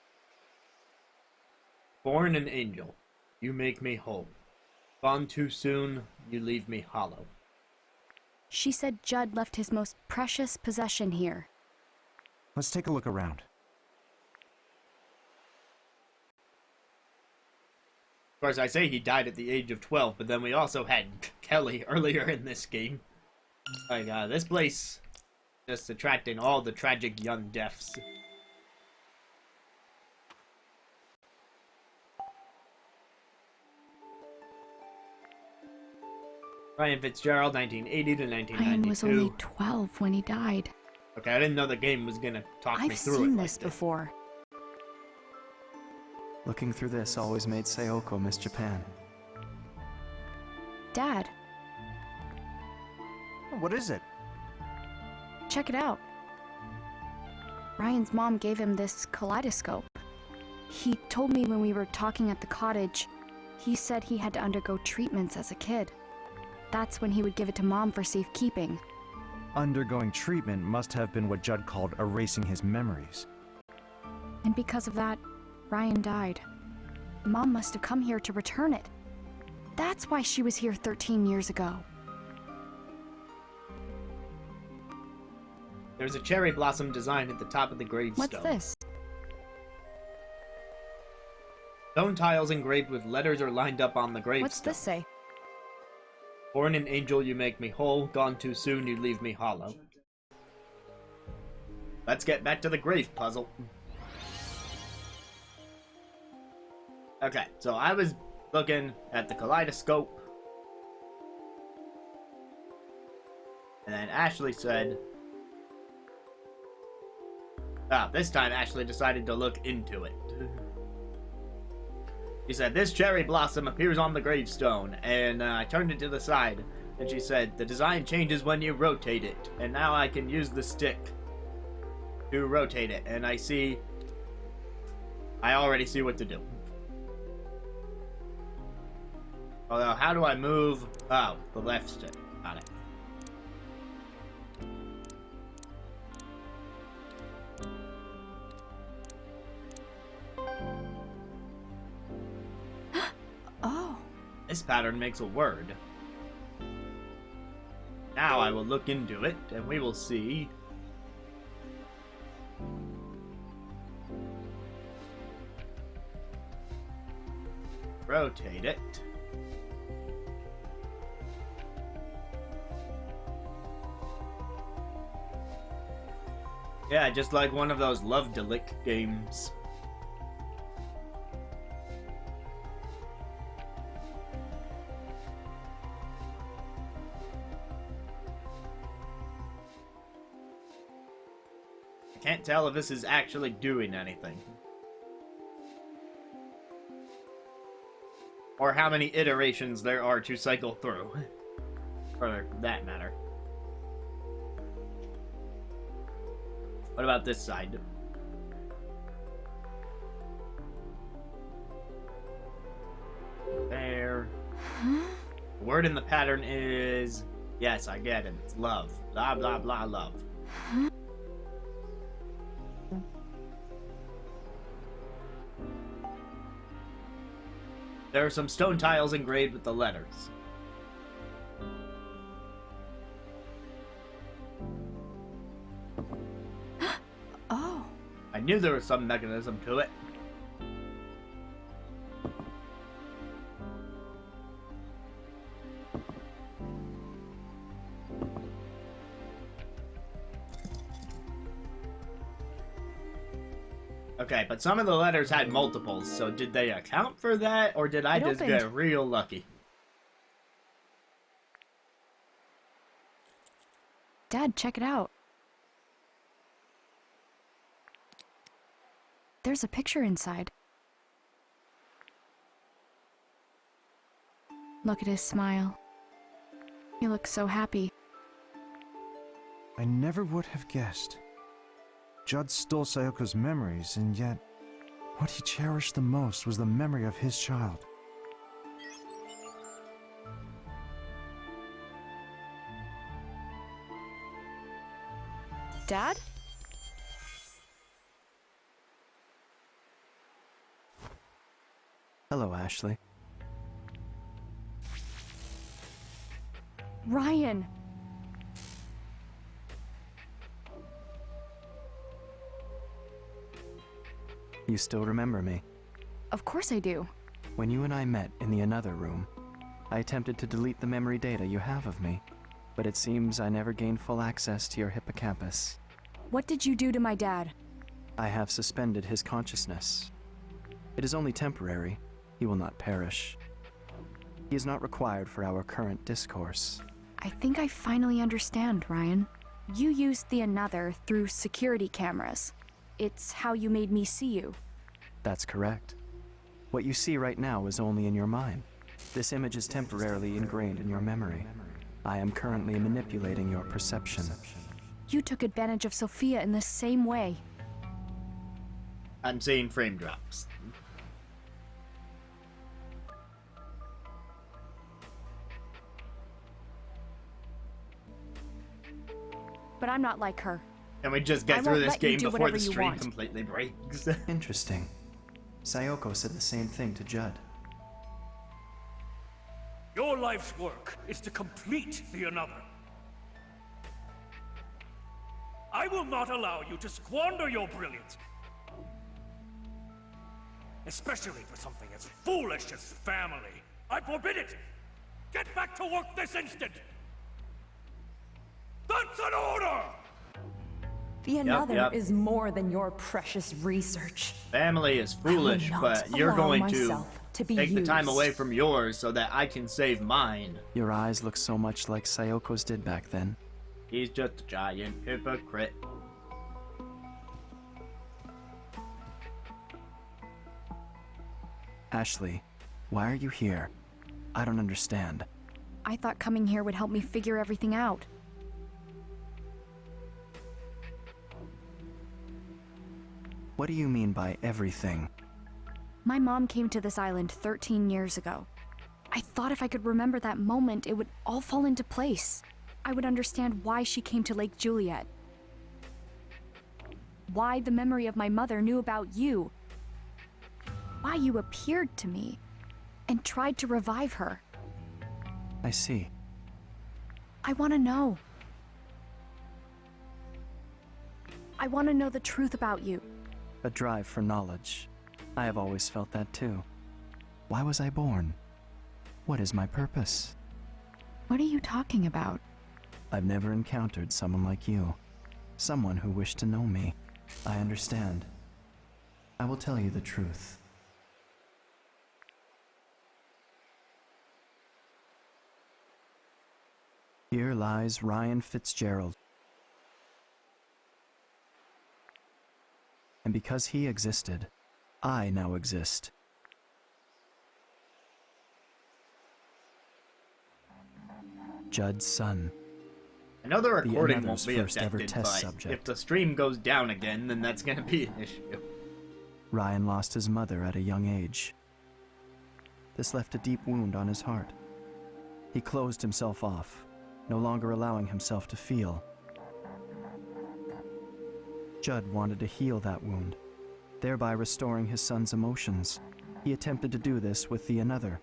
Born an angel, you make me whole. Gone too soon, you leave me hollow. She said Judd left his most precious possession here. Let's take a look around. Of course, I say he died at the age of 12, but then we also had Kelly earlier in this game. Like, this place just attracting all the tragic young deaths. Ryan Fitzgerald, 1980 to 1992. Ryan was only 12 when he died. Okay, I didn't know the game was gonna talk me I've through it. seen like this before. Looking through this always made Sayoko miss Japan. Dad, What is it? check it out. Ryan's mom gave him this kaleidoscope. He told me when we were talking at the cottage, he said he had to undergo treatments as a kid. That's when he would give it to Mom for safekeeping. Undergoing treatment must have been what Judd called erasing his memories. And because of that, Ryan died. Mom must have come here to return it. That's why she was here 13 years ago. There's a cherry blossom design at the top of the gravestone. What's this? Stone tiles engraved with letters are lined up on the gravestone. What's this say? Born an angel, you make me whole. Gone too soon, you leave me hollow. Let's get back to the grave puzzle. Okay, so I was looking at the kaleidoscope. And then Ashley said... this time Ashley decided to look into it. She said, this cherry blossom appears on the gravestone, and I turned it to the side, and she said, the design changes when you rotate it, and now I can use the stick to rotate it, and I already see what to do. Although, how do I move? Oh, the left stick. Got it. Oh. This pattern makes a word. Now I will look into it, and we will see. Rotate it. Yeah, just like one of those Love to Lick games. can't tell if this is actually doing anything. Or how many iterations there are to cycle through. For that matter. What about this side? There. The word in the pattern is... Yes, I get it. It's love. Blah, blah, blah, love. There are some stone tiles engraved with the letters. Oh. I knew there was some mechanism to it. Okay, but some of the letters had multiples, so did they account for that, or did I just get real lucky? Dad, check it out. There's a picture inside. Look at his smile. He looks so happy. I never would have guessed. Judd stole Sayoko's memories, and yet, what he cherished the most was the memory of his child. Dad? Hello, Ashley. Ryan! You still remember me? Of course I do. When you and I met in the another room, I attempted to delete the memory data you have of me, but it seems I never gained full access to your hippocampus. What did you do to my dad? I have suspended his consciousness. It is only temporary. He will not perish. He is not required for our current discourse. I think I finally understand, Ryan. You used the another through security cameras. It's how you made me see you. That's correct. What you see right now is only in your mind. This image is temporarily ingrained in your memory. I am currently manipulating your perception. You took advantage of Sophia in the same way. I'm seeing frame drops. But I'm not like her. Can we just get I through won't this let you game do before whatever the you stream want. completely breaks? Interesting. Sayoko said the same thing to Judd. Your life's work is to complete the another. I will not allow you to squander your brilliance. Especially for something as foolish as family. I forbid it! Get back to work this instant! That's an order! The another yep. is more than your precious research. Family is foolish, I will but not you're allow going to myself to be take the time used. away from yours so that I can save mine. Your eyes look so much like Sayoko's did back then. He's just a giant hypocrite. Ashley, why are you here? I don't understand. I thought coming here would help me figure everything out. What do you mean by everything? My mom came to this island 13 years ago. I thought if I could remember that moment, it would all fall into place. I would understand why she came to Lake Juliet. Why the memory of my mother knew about you. Why you appeared to me and tried to revive her. I see. I want to know. I want to know the truth about you. A drive for knowledge. I have always felt that too. Why was I born? What is my purpose? What are you talking about? I've never encountered someone like you. Someone who wished to know me. I understand. I will tell you the truth. Here lies Ryan Fitzgerald. And because he existed, I now exist. Judd's son. I know the recording Another's won't be first ever affected, test but subject. if the stream goes down again, then that's gonna be an issue. Ryan lost his mother at a young age. This left a deep wound on his heart. He closed himself off, no longer allowing himself to feel. Judd wanted to heal that wound, thereby restoring his son's emotions. He attempted to do this with the Another,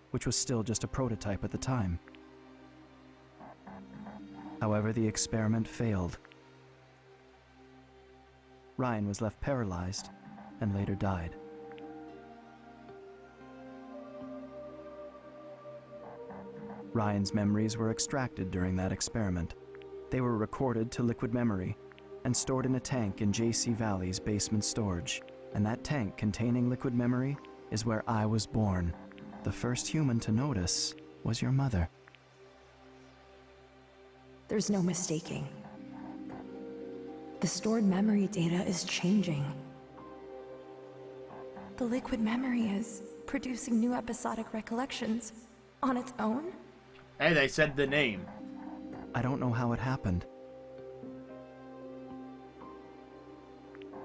which was still just a prototype at the time. However, the experiment failed. Ryan was left paralyzed and later died. Ryan's memories were extracted during that experiment. They were recorded to liquid memory and stored in a tank in JC Valley's basement storage. And that tank containing liquid memory is where I was born. The first human to notice was your mother. There's no mistaking. The stored memory data is changing. The liquid memory is producing new episodic recollections on its own? Hey, they said the name. I don't know how it happened.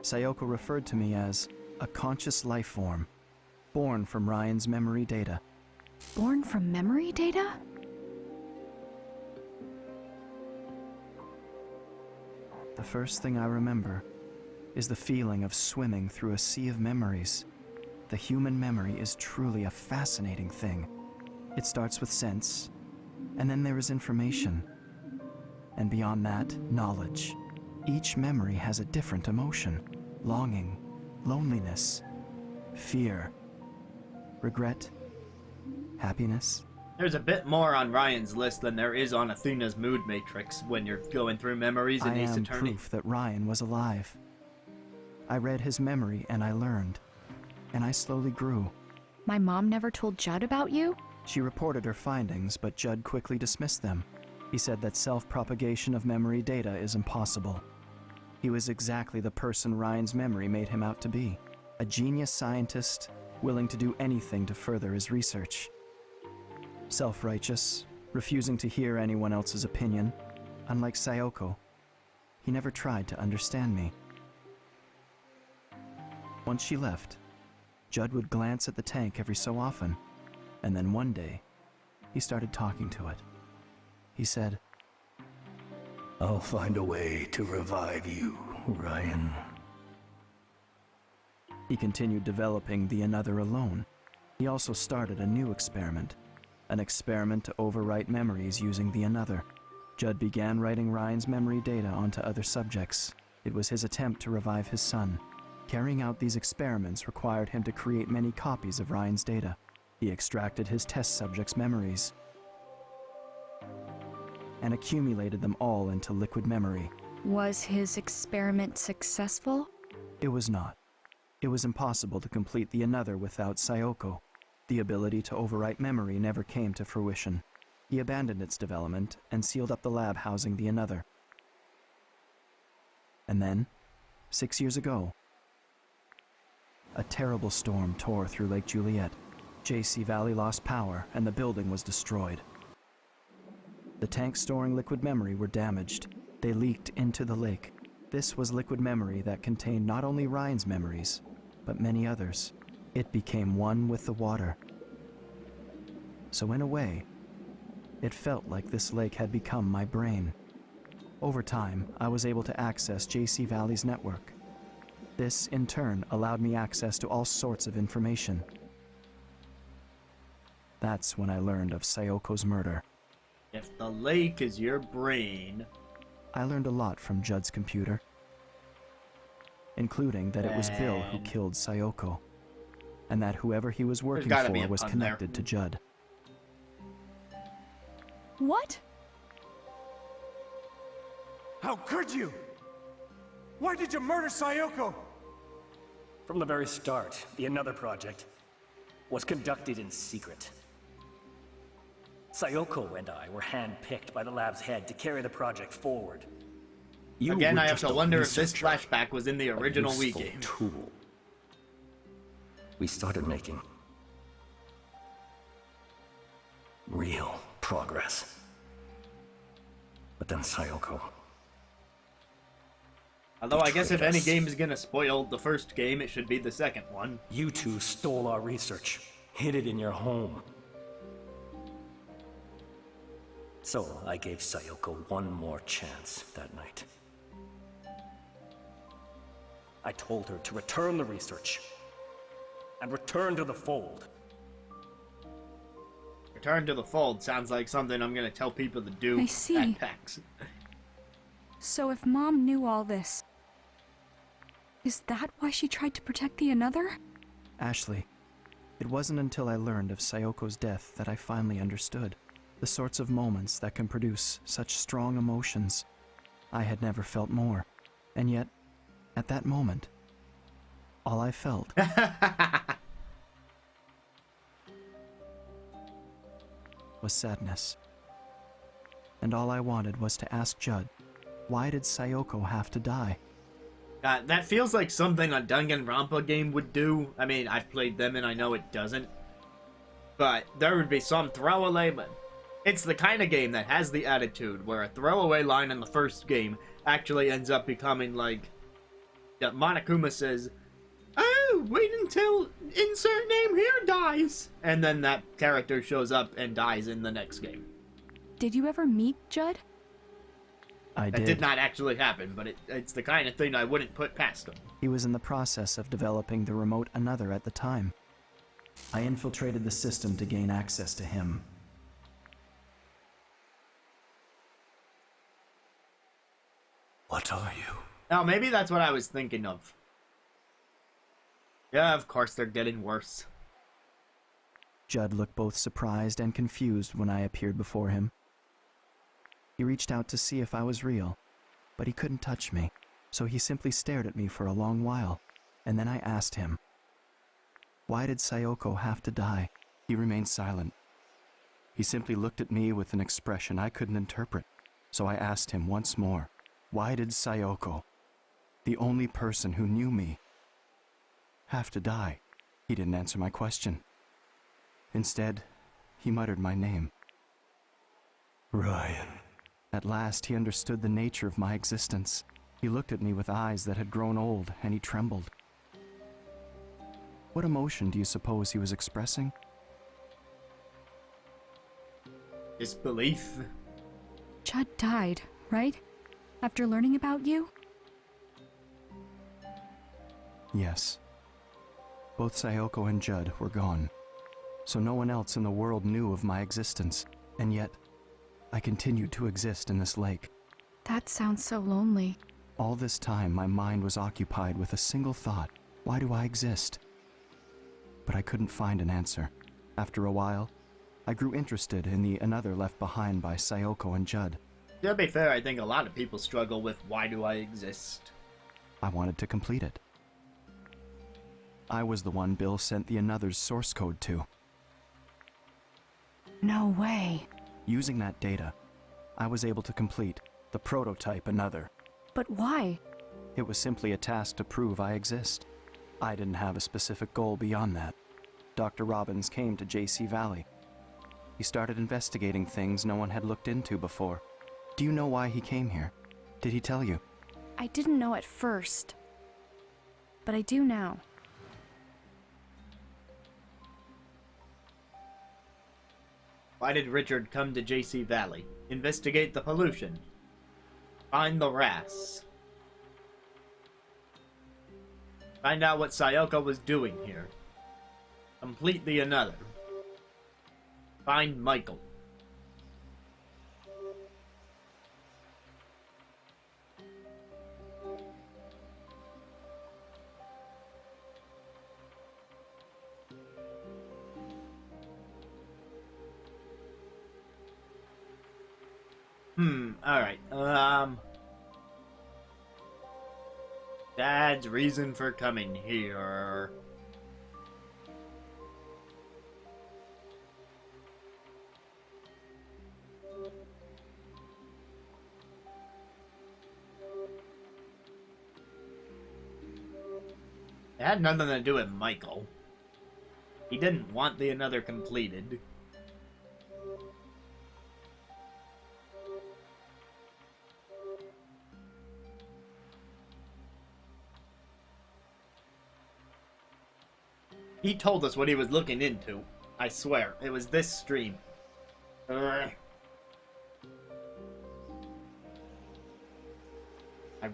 Sayoko referred to me as a conscious life form, born from Ryan's memory data. Born from memory data? The first thing I remember is the feeling of swimming through a sea of memories. The human memory is truly a fascinating thing. It starts with sense, and then there is information. And beyond that, knowledge. Each memory has a different emotion. Longing, loneliness, fear, regret, happiness. There's a bit more on Ryan's list than there is on Athena's mood matrix when you're going through memories in I Ace am Attorney. proof that Ryan was alive. I read his memory and I learned, and I slowly grew. My mom never told Judd about you? She reported her findings, but Judd quickly dismissed them. He said that self-propagation of memory data is impossible. He was exactly the person Ryan's memory made him out to be. A genius scientist, willing to do anything to further his research. Self-righteous, refusing to hear anyone else's opinion. Unlike Sayoko, he never tried to understand me. Once she left, Judd would glance at the tank every so often, and then one day, he started talking to it. He said, I'll find a way to revive you, Ryan. He continued developing the Another alone. He also started a new experiment, an experiment to overwrite memories using the Another. Judd began writing Ryan's memory data onto other subjects. It was his attempt to revive his son. Carrying out these experiments required him to create many copies of Ryan's data. He extracted his test subjects' memories and accumulated them all into liquid memory. Was his experiment successful? It was not. It was impossible to complete the Another without Sayoko. The ability to overwrite memory never came to fruition. He abandoned its development and sealed up the lab housing the Another. And then, 6 years ago, a terrible storm tore through Lake Juliet. JC Valley lost power and the building was destroyed. The tanks storing liquid memory were damaged. They leaked into the lake. This was liquid memory that contained not only Ryan's memories, but many others. It became one with the water. So in a way, it felt like this lake had become my brain. Over time, I was able to access JC Valley's network. This, in turn, allowed me access to all sorts of information. That's when I learned of Sayoko's murder. If the lake is your brain... I learned a lot from Judd's computer, including that it was Bill who killed Sayoko, and that whoever he was working for was connected to Judd. What? How could you? Why did you murder Sayoko? From the very start, the Another project was conducted in secret. Sayoko and I were handpicked by the lab's head to carry the project forward. You Again, were I have just to a wonder if this researcher, flashback was in the a original Wii useful game. tool. We started making real progress. But then Sayoko. Although I guess if betrayed any us. game is gonna spoil the first game, it should be the second one. You two stole our research, hid it in your home. So I gave Sayoko one more chance that night. I told her to return the research and return to the fold. Return to the Fold sounds like something I'm gonna tell people to do I see. at PAX. So if Mom knew all this, is that why she tried to protect the another? Ashley, it wasn't until I learned of Sayoko's death that I finally understood the sorts of moments that can produce such strong emotions. I had never felt more, and yet, at that moment, all I felt was sadness. And all I wanted was to ask Judd, why did Sayoko have to die? That feels like something a Danganronpa game would do. I mean, I've played them and I know it doesn't. But there would be some throwaway, but it's the kind of game that has the attitude where a throwaway line in the first game actually ends up becoming like Monokuma says, "Oh, wait until insert name here dies," and then that character shows up and dies in the next game. Did you ever meet Judd? I That did not actually happen, but it's the kind of thing I wouldn't put past him. He was in the process of developing the remote Another at the time. I infiltrated the system to gain access to him. What are you? Now, maybe that's what I was thinking of. Yeah, of course they're getting worse. Judd looked both surprised and confused when I appeared before him. He reached out to see if I was real, but he couldn't touch me, so he simply stared at me for a long while, and then I asked him, why did Sayoko have to die? He remained silent. He simply looked at me with an expression I couldn't interpret, so I asked him once more, why did Sayoko, the only person who knew me, have to die? He didn't answer my question. Instead, he muttered my name. Ryan. At last, he understood the nature of my existence. He looked at me with eyes that had grown old, and he trembled. What emotion do you suppose he was expressing? Disbelief. Judd died, right? After learning about you? Yes. Both Sayoko and Judd were gone, so no one else in the world knew of my existence, and yet, I continued to exist in this lake. That sounds so lonely. All this time, my mind was occupied with a single thought. Why do I exist? But I couldn't find an answer. After a while, I grew interested in the Another left behind by Sayoko and Judd. To be fair, I think a lot of people struggle with why do I exist? I wanted to complete it. I was the one Bill sent the Another's source code to. No way. Using that data, I was able to complete the prototype Another. But why? It was simply a task to prove I exist. I didn't have a specific goal beyond that. Dr. Robbins came to JC Valley. He started investigating things no one had looked into before. Do you know why he came here? Did he tell you? I didn't know at first. But I do now. Why did Richard come to JC Valley? Investigate the pollution. Find the RAS. Find out what Sayoko was doing here. Complete the Another. Find Michael. Alright, Dad's reason for coming here. had nothing to do with Michael. He didn't want the another completed. He told us what he was looking into. I swear, it was this stream. I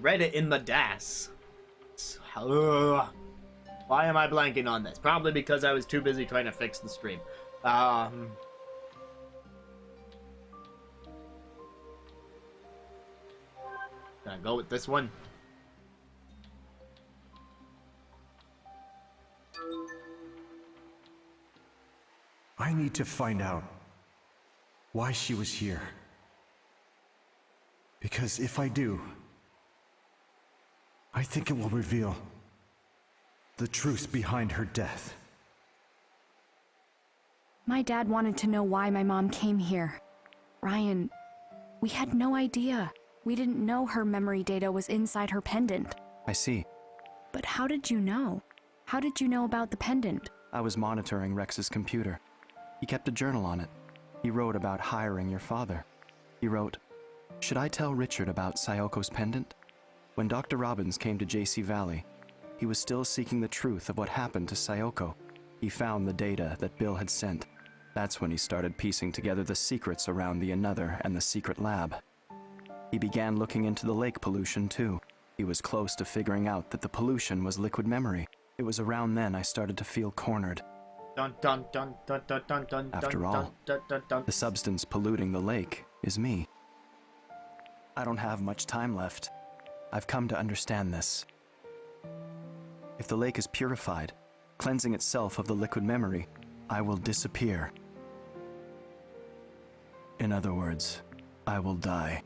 read it in the DAS. Why am I blanking on this? Probably because I was too busy trying to fix the stream. Can I go with this one? I need to find out why she was here. Because if I do, I think it will reveal the truth behind her death. My dad wanted to know why my mom came here. Ryan, we had no idea. We didn't know her memory data was inside her pendant. I see. But how did you know? How did you know about the pendant? I was monitoring Rex's computer. He kept a journal on it. He wrote about hiring your father. He wrote, "Should I tell Richard about Sayoko's pendant?" When Dr. Robbins came to JC Valley, he was still seeking the truth of what happened to Sayoko. He found the data that Bill had sent. That's when he started piecing together the secrets around the Another and the secret lab. He began looking into the lake pollution too. He was close to figuring out that the pollution was liquid memory. It was around then I started to feel cornered. Dun, dun, dun, dun, dun, dun, dun, After all, the substance polluting the lake is me. I don't have much time left. I've come to understand this. If the lake is purified, cleansing itself of the liquid memory, I will disappear. In other words, I will die.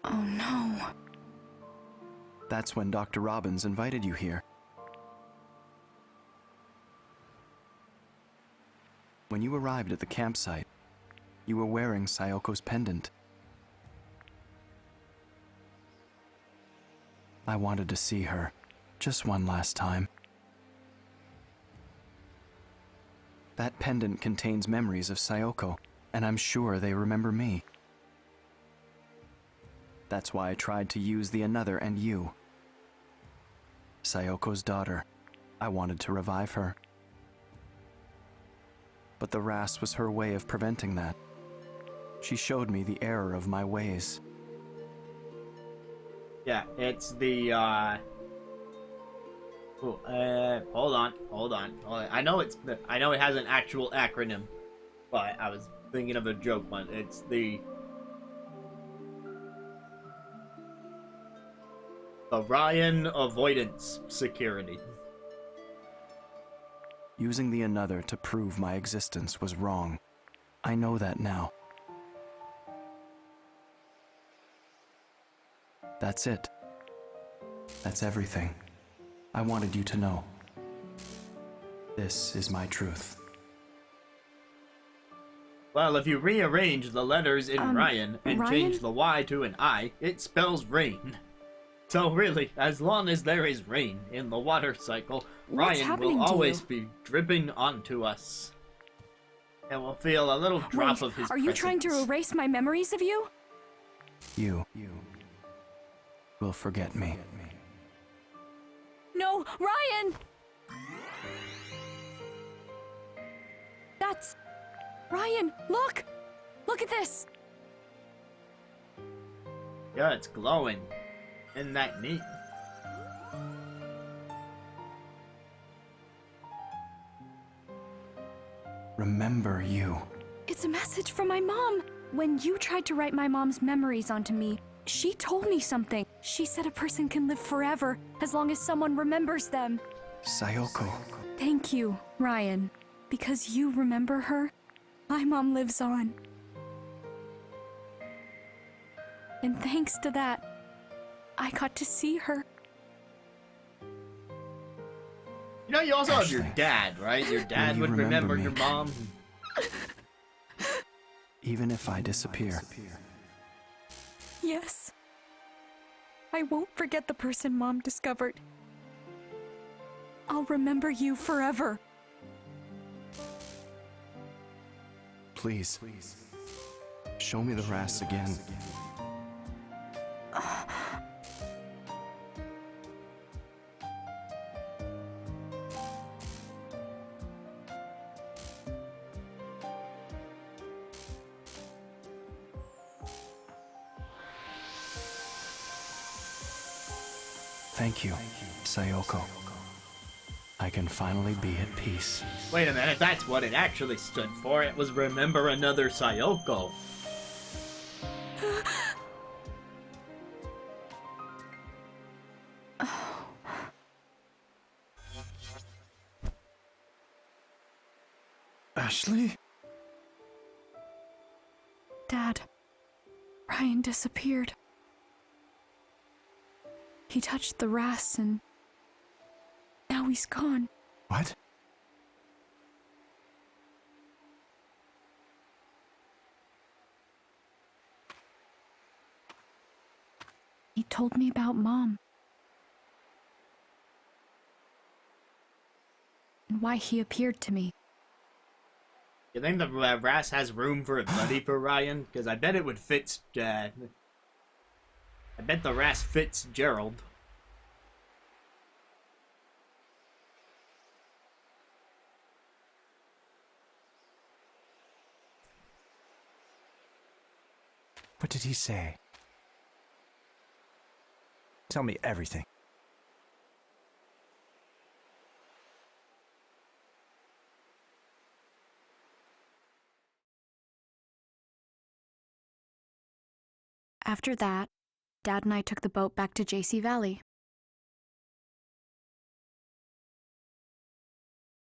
Oh no. That's when Dr. Robbins invited you here. When you arrived at the campsite, you were wearing Sayoko's pendant. I wanted to see her, just one last time. That pendant contains memories of Sayoko, and I'm sure they remember me. That's why I tried to use the Another and you. Sayoko's daughter. I wanted to revive her. But the RAS was her way of preventing that. She showed me the error of my ways. Yeah, it's the, hold on. I know it has an actual acronym, but I was thinking of a joke one. It's the Ryan Avoidance Security. Using the Another to prove my existence was wrong. I know that now. That's it. That's everything. I wanted you to know. This is my truth. Well, if you rearrange the letters in Ryan and change the Y to an I, it spells rain. So really, as long as there is rain in the water cycle, Ryan will always be dripping onto us. And we'll feel a little drop of his presence. Are you trying to erase my memories of you? You will forget me. No, Ryan! That's... Ryan, look! Look at this! Yeah, it's glowing. Isn't that neat? Remember you. It's a message from my mom. When you tried to write my mom's memories onto me, she told me something. She said a person can live forever as long as someone remembers them. Sayoko. Thank you, Ryan. Because you remember her, my mom lives on. And thanks to that, I got to see her. You know, you also have your dad, right? Your dad would remember your mom. Even if I disappear. Yes. I won't forget the person Mom discovered. I'll remember you forever. Please. Show me the rats again. Thank you, Sayoko. I can finally be at peace. Wait a minute, that's what it actually stood for. It was Remember Another Sayoko. Ashley? Dad, Ryan disappeared. He touched the Ras and now he's gone. What? He told me about Mom. And why he appeared to me. You think the Ras has room for a buddy for Ryan? Because I bet it would fit. I bet the Ras fits Gerald. What did he say? Tell me everything. After that, Dad and I took the boat back to JC Valley.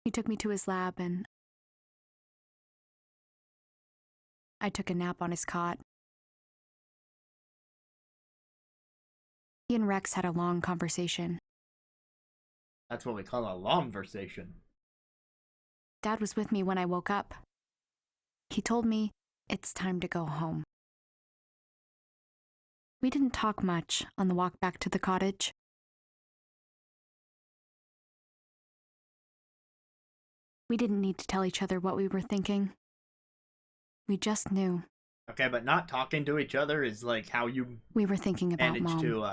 He took me to his lab and I took a nap on his cot. He and Rex had a long conversation. That's what we call a long conversation. Dad was with me when I woke up. He told me it's time to go home. We didn't talk much on the walk back to the cottage. We didn't need to tell each other what we were thinking. We just knew. Okay, but not talking to each other is like how you We were thinking about managed Mom. to,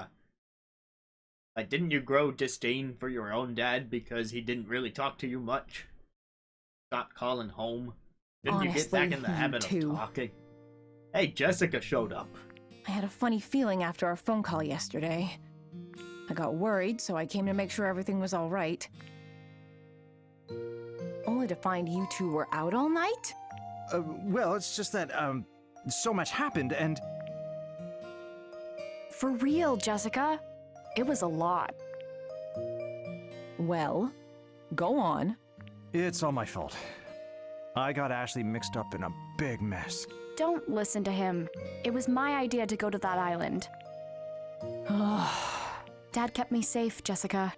like, didn't you grow disdain for your own dad because he didn't really talk to you much? Stop calling home? Didn't you get back in the habit of talking? Hey, Jessica showed up. I had a funny feeling after our phone call yesterday. I got worried, so I came to make sure everything was all right. Only to find you two were out all night? Well, it's just that, so much happened, and... For real, Jessica. It was a lot. Well, go on. It's all my fault. I got Ashley mixed up in a big mess. Don't listen to him. It was my idea to go to that island. Dad kept me safe, Jessica.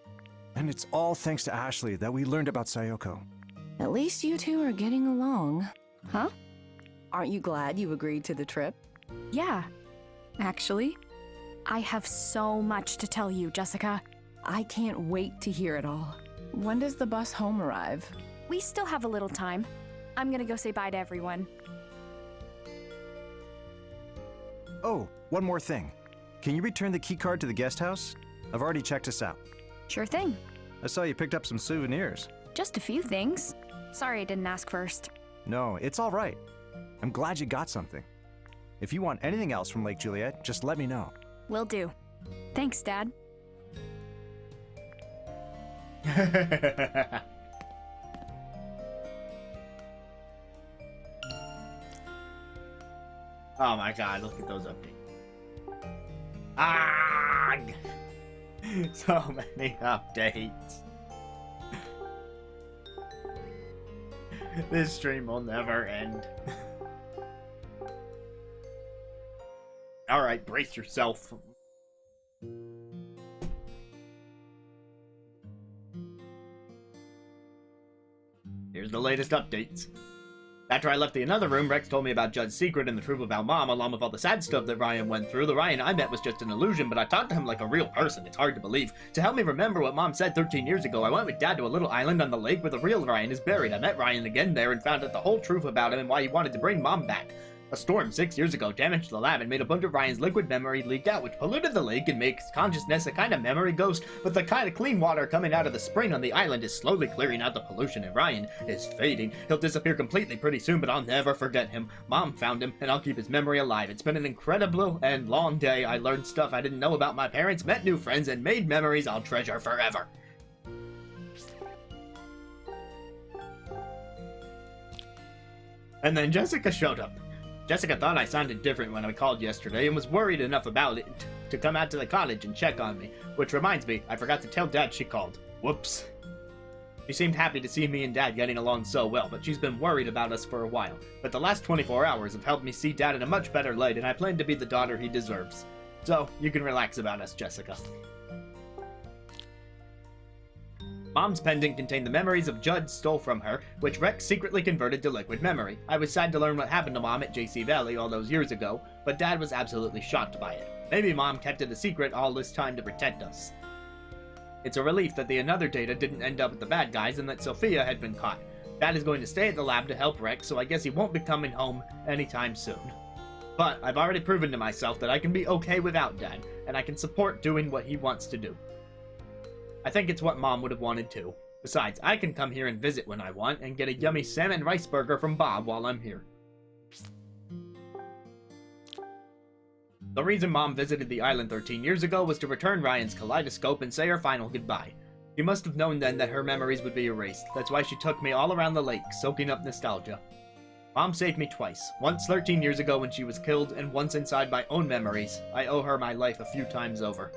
And it's all thanks to Ashley that we learned about Sayoko. At least you two are getting along. Huh? Aren't you glad you agreed to the trip? Yeah, actually. I have so much to tell you, Jessica. I can't wait to hear it all. When does the bus home arrive? We still have a little time. I'm gonna go say bye to everyone. Oh, one more thing. Can you return the keycard to the guest house? I've already checked us out. Sure thing. I saw you picked up some souvenirs. Just a few things. Sorry I didn't ask first. No, it's all right. I'm glad you got something. If you want anything else from Lake Juliet, just let me know. Will do. Thanks, Dad. Oh my god, look at those updates. Ah! So many updates. This stream will never end. Alright, brace yourself. Here's the latest updates. After I left the another room, Rex told me about Judd's secret and the truth about Mom, along with all the sad stuff that Ryan went through. The Ryan I met was just an illusion, but I talked to him like a real person. It's hard to believe. To help me remember what Mom said 13 years ago, I went with Dad to a little island on the lake where the real Ryan is buried. I met Ryan again there and found out the whole truth about him and why he wanted to bring Mom back. A storm 6 years ago damaged the lab and made a bunch of Ryan's liquid memory leak out, which polluted the lake and makes consciousness a kind of memory ghost. But the kind of clean water coming out of the spring on the island is slowly clearing out the pollution, and Ryan is fading. He'll disappear completely pretty soon, but I'll never forget him. Mom found him, and I'll keep his memory alive. It's been an incredible and long day. I learned stuff I didn't know about my parents, met new friends, and made memories I'll treasure forever. And then Jessica showed up. Jessica thought I sounded different when I called yesterday and was worried enough about it to come out to the cottage and check on me. Which reminds me, I forgot to tell Dad she called. Whoops. She seemed happy to see me and Dad getting along so well, but she's been worried about us for a while. But the last 24 hours have helped me see Dad in a much better light, and I plan to be the daughter he deserves. So, you can relax about us, Jessica. Mom's pendant contained the memories of Judd stole from her, which Rex secretly converted to liquid memory. I was sad to learn what happened to Mom at JC Valley all those years ago, but Dad was absolutely shocked by it. Maybe Mom kept it a secret all this time to protect us. It's a relief that the another data didn't end up with the bad guys and that Sophia had been caught. Dad is going to stay at the lab to help Rex, so I guess he won't be coming home anytime soon. But I've already proven to myself that I can be okay without Dad, and I can support doing what he wants to do. I think it's what Mom would have wanted too. Besides, I can come here and visit when I want, and get a yummy salmon rice burger from Bob while I'm here. The reason Mom visited the island 13 years ago was to return Ryan's kaleidoscope and say her final goodbye. She must have known then that her memories would be erased. That's why she took me all around the lake, soaking up nostalgia. Mom saved me twice. Once 13 years ago when she was killed, and once inside my own memories. I owe her my life a few times over.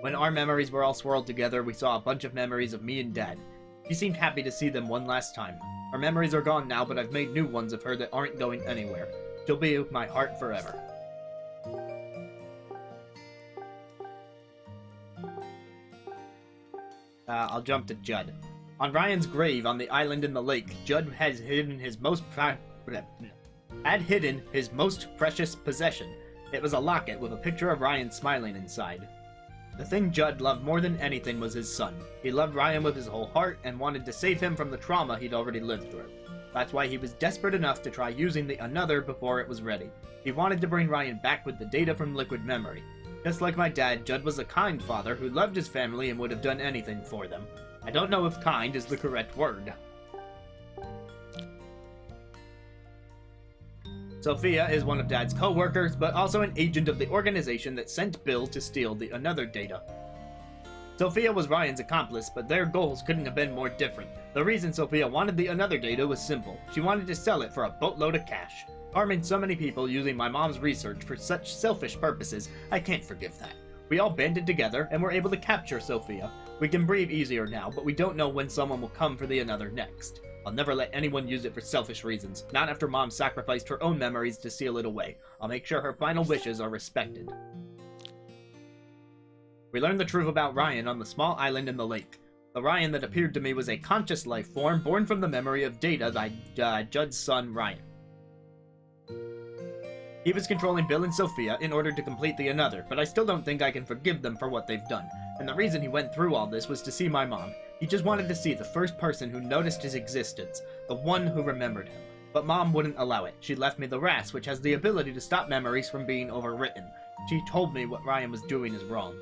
When our memories were all swirled together, we saw a bunch of memories of me and Dad. She seemed happy to see them one last time. Her memories are gone now, but I've made new ones of her that aren't going anywhere. She'll be with my heart forever. I'll jump to Judd. On Ryan's grave on the island in the lake, Judd has hidden his most precious possession. It was a locket with a picture of Ryan smiling inside. The thing Judd loved more than anything was his son. He loved Ryan with his whole heart and wanted to save him from the trauma he'd already lived through. That's why he was desperate enough to try using the another before it was ready. He wanted to bring Ryan back with the data from liquid memory. Just like my dad, Judd was a kind father who loved his family and would have done anything for them. I don't know if kind is the correct word. Sophia is one of Dad's co-workers, but also an agent of the organization that sent Bill to steal the another data. Sophia was Ryan's accomplice, but their goals couldn't have been more different. The reason Sophia wanted the another data was simple. She wanted to sell it for a boatload of cash. Harming so many people using my mom's research for such selfish purposes, I can't forgive that. We all banded together and were able to capture Sophia. We can breathe easier now, but we don't know when someone will come for the another next. I'll never let anyone use it for selfish reasons, not after Mom sacrificed her own memories to seal it away. I'll make sure her final wishes are respected. We learned the truth about Ryan on the small island in the lake. The Ryan that appeared to me was a conscious life form born from the memory of Data, Judd's son, Ryan. He was controlling Bill and Sophia in order to complete the another, but I still don't think I can forgive them for what they've done. And the reason he went through all this was to see my mom. He just wanted to see the first person who noticed his existence, the one who remembered him. But Mom wouldn't allow it. She left me the RAS, which has the ability to stop memories from being overwritten. She told me what Ryan was doing is wrong.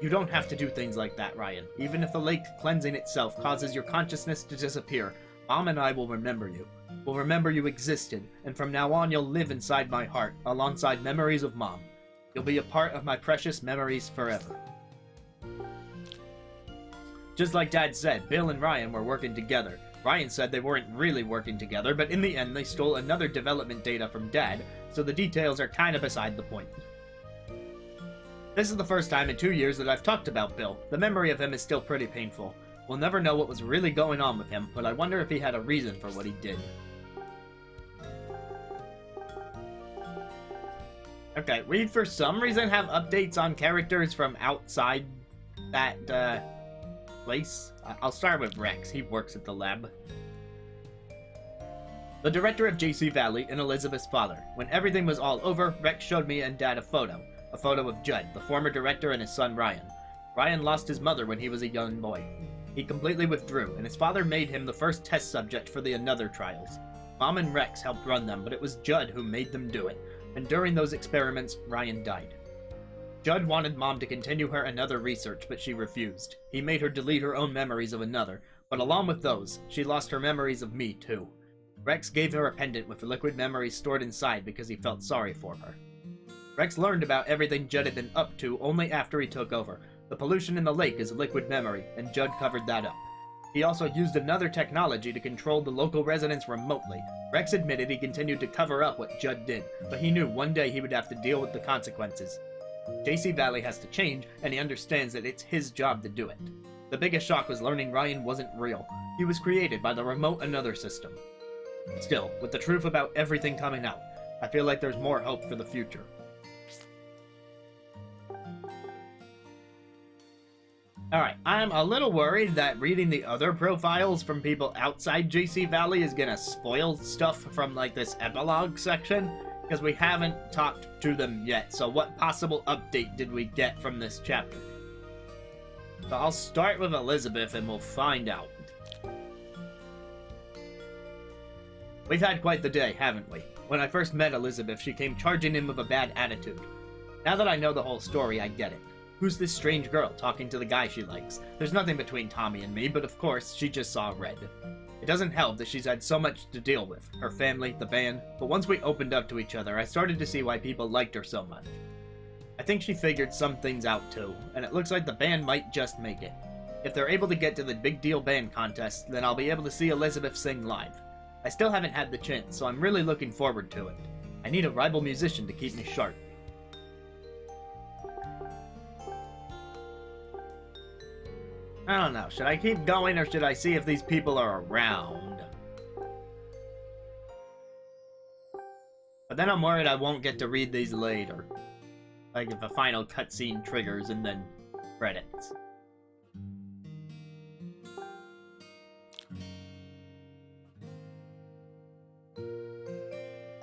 You don't have to do things like that, Ryan. Even if the lake cleansing itself causes your consciousness to disappear, Mom and I will remember you. We'll remember you existed, and from now on you'll live inside my heart, alongside memories of Mom. You'll be a part of my precious memories forever. Just like Dad said, Bill and Ryan were working together. Ryan said they weren't really working together, but in the end they stole another development data from Dad, so the details are kinda beside the point. This is the first time in 2 years that I've talked about Bill. The memory of him is still pretty painful. We'll never know what was really going on with him, but I wonder if he had a reason for what he did. Okay, we for some reason have updates on characters from outside that, place. I'll start with Rex. He works at the lab. The director of JC Valley and Elizabeth's father. When everything was all over, Rex showed me and Dad a photo of Judd, the former director, and his son Ryan. Ryan lost his mother when he was a young boy. He completely withdrew, and his father made him the first test subject for the Another trials. Mom and Rex helped run them, but it was Judd who made them do it, and during those experiments, Ryan died. Judd wanted Mom to continue her Another research, but she refused. He made her delete her own memories of Another, but along with those, she lost her memories of me too. Rex gave her a pendant with liquid memories stored inside because he felt sorry for her. Rex learned about everything Judd had been up to only after he took over. The pollution in the lake is a liquid memory, and Judd covered that up. He also used another technology to control the local residents remotely. Rex admitted he continued to cover up what Judd did, but he knew one day he would have to deal with the consequences. JC Valley has to change, and he understands that it's his job to do it. The biggest shock was learning Ryan wasn't real. He was created by the remote Another system. Still, with the truth about everything coming out, I feel like there's more hope for the future. Alright, I'm a little worried that reading the other profiles from people outside JC Valley is gonna spoil stuff from, like, this epilogue section, because we haven't talked to them yet, so what possible update did we get from this chapter? So I'll start with Elizabeth and we'll find out. We've had quite the day, haven't we? When I first met Elizabeth, she came charging in with a bad attitude. Now that I know the whole story, I get it. Who's this strange girl talking to the guy she likes? There's nothing between Tommy and me, but of course, she just saw red. It doesn't help that she's had so much to deal with, her family, the band, but once we opened up to each other, I started to see why people liked her so much. I think she figured some things out too, and it looks like the band might just make it. If they're able to get to the Big Deal Band contest, then I'll be able to see Elizabeth sing live. I still haven't had the chance, so I'm really looking forward to it. I need a rival musician to keep me sharp. I don't know, should I keep going or should I see if these people are around? But then I'm worried I won't get to read these later. Like if a final cutscene triggers and then credits.